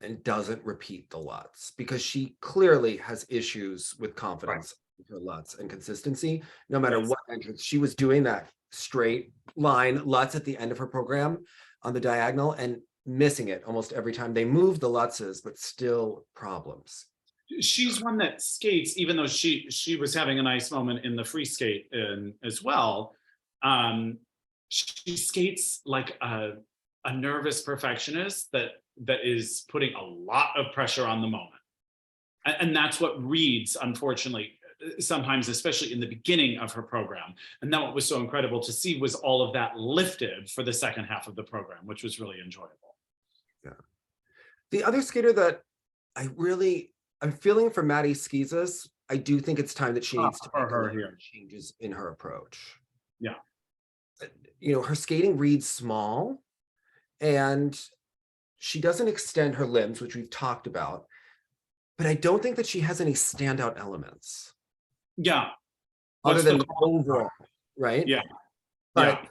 and doesn't repeat the Lutz, because she clearly has issues with confidence with her Lutz and consistency. No matter what entrance, she was doing that straight line Lutz at the end of her program on the diagonal and missing it almost every time. They moved the Lutzes, but still problems. She's one that skates, even though she was having a nice moment in the free skate as well. She skates like a nervous perfectionist that is putting a lot of pressure on the moment. And that's what reads, unfortunately, sometimes, especially in the beginning of her program. And then what was so incredible to see was all of that lifted for the second half of the program, which was really enjoyable. Yeah. The other skater that I'm feeling for Maddie Schizas, I do think it's time that she needs to make her changes in her approach. Yeah. You know, her skating reads small, and she doesn't extend her limbs, which we've talked about, but I don't think that she has any standout elements. Yeah. Other than overall, right? Yeah. But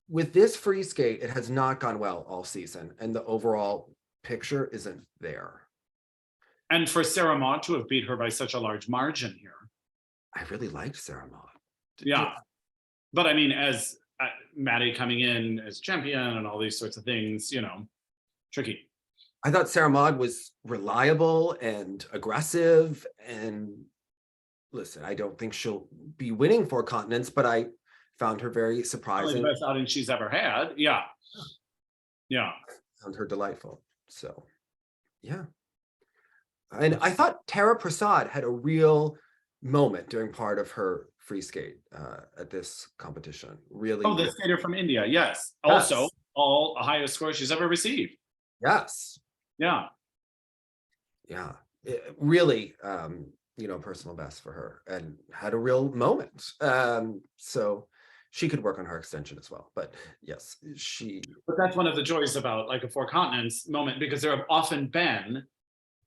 with this free skate, it has not gone well all season, and the overall picture isn't there. And for Sarah Maud to have beat her by such a large margin here. I really liked Sarah Maud. Yeah. But I mean, as Maddie coming in as champion and all these sorts of things, you know, tricky. I thought Sarah Maud was reliable and aggressive, and listen, I don't think she'll be winning 4 continents, but I found her very surprising. The best outing she's ever had. Yeah. Yeah. Found her delightful. So, yeah. And I thought Tara Prasad had a real moment during part of her free skate at this competition. Really. Oh, the skater from India. Yes. Also, all a highest score she's ever received. Yes. Yeah. Yeah. Really, you know, personal best for her, and had a real moment. So she could work on her extension as well. But yes, But that's one of the joys about like a 4 continents moment, because there have often been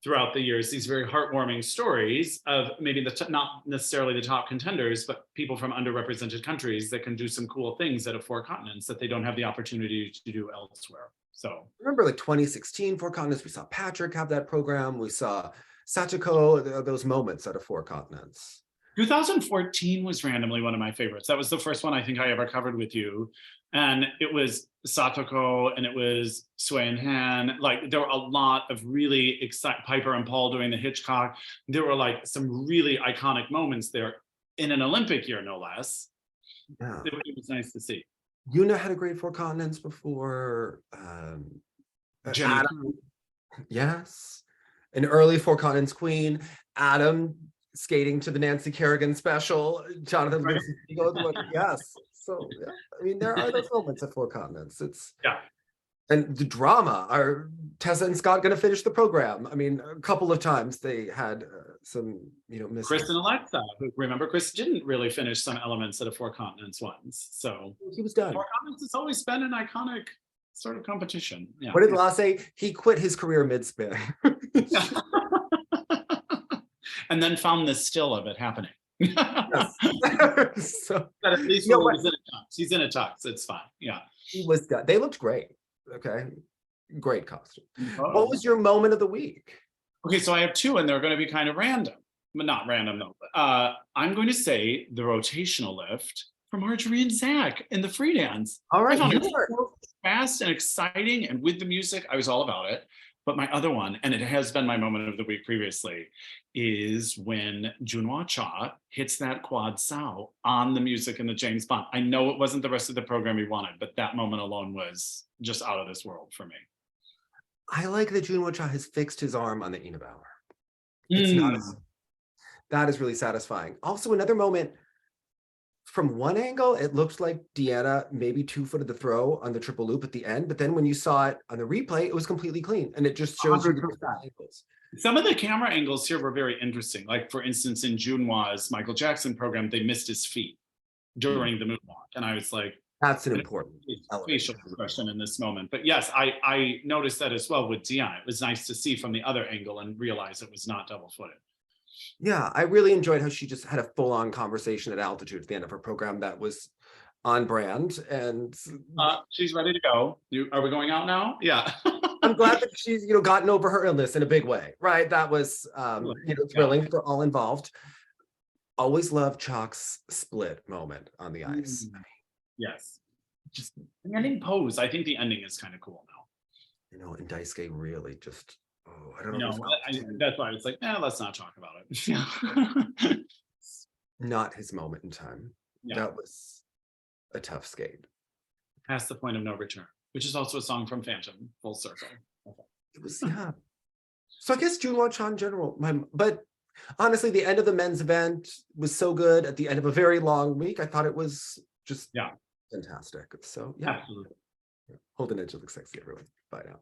throughout the years these very heartwarming stories of maybe not necessarily the top contenders, but people from underrepresented countries that can do some cool things at a 4 continents that they don't have the opportunity to do elsewhere. So remember, like 2016 4 continents, we saw Patrick have that program. We saw Sachiko, those moments at a 4 continents. 2014 was randomly one of my favorites. That was the first one I think I ever covered with you. And it was Satoko and it was Sui and Han. Like there were a lot of really exciting, Piper and Paul doing the Hitchcock. There were like some really iconic moments there in an Olympic year, no less. Yeah. It was nice to see. Yuna had a great 4 continents before. Adam, yes. An early 4 continents queen. Adam skating to the Nancy Kerrigan special. Jonathan, right. Yes. So yeah, I mean, there are those moments at 4 continents. It's and the drama. Are Tessa and Scott going to finish the program? I mean, a couple of times they had some, you know, misses. Chris and Alexa. Remember, Chris didn't really finish some elements at a 4 continents once, so he was done. 4 continents has always been an iconic sort of competition. Yeah. What did La say? He quit his career mid-spin. And then found the still of it happening. So, but at least he's in a tux. He's in a tux. It's fine. Yeah. He was done. They looked great. Okay. Great costume. Oh. What was your moment of the week? Okay, so I have 2, and they're going to be kind of random, but not random though. I'm going to say the rotational lift for Marjorie and Zach in the free dance. All right. I found it so fast and exciting, and with the music, I was all about it. But my other one, and it has been my moment of the week previously, is when Junhwa Cha hits that quad sao on the music in the James Bond. I know it wasn't the rest of the program he wanted, but that moment alone was just out of this world for me. I like that Junhwa Cha has fixed his arm on the Ina Bauer. It's not that is really satisfying. Also, another moment, from one angle, it looked like Deanna maybe 2-footed the throw on the triple loop at the end, but then when you saw it on the replay, it was completely clean, and it just shows you the angles. Some of the camera angles here were very interesting. Like, for instance, in Junhwa's Michael Jackson program, they missed his feet during the moonwalk. And I was like, That's an important facial expression in this moment. But yes, I noticed that as well with Deanna. It was nice to see from the other angle and realize it was not double-footed. Yeah, I really enjoyed how she just had a full-on conversation at altitude at the end of her program that was on brand. And She's ready to go. Are we going out now? Yeah. I'm glad that she's, gotten over her illness in a big way, right? That was, thrilling for all involved. Always loved Chock's split moment on the ice. Yes. Just the ending pose. I think the ending is kind of cool now. And Daisuke really just, I don't know. That's why I was like, let's not talk about it. Not his moment in time. Yeah. That was a tough skate. Past the point of no return, which is also a song from Phantom, full circle. Okay. It was, yeah. So I guess Junhwa Chan in general, but honestly, the end of the men's event was so good at the end of a very long week. I thought it was just fantastic. So yeah. Absolutely. Hold an edge, it looks sexy, everyone. Bye now.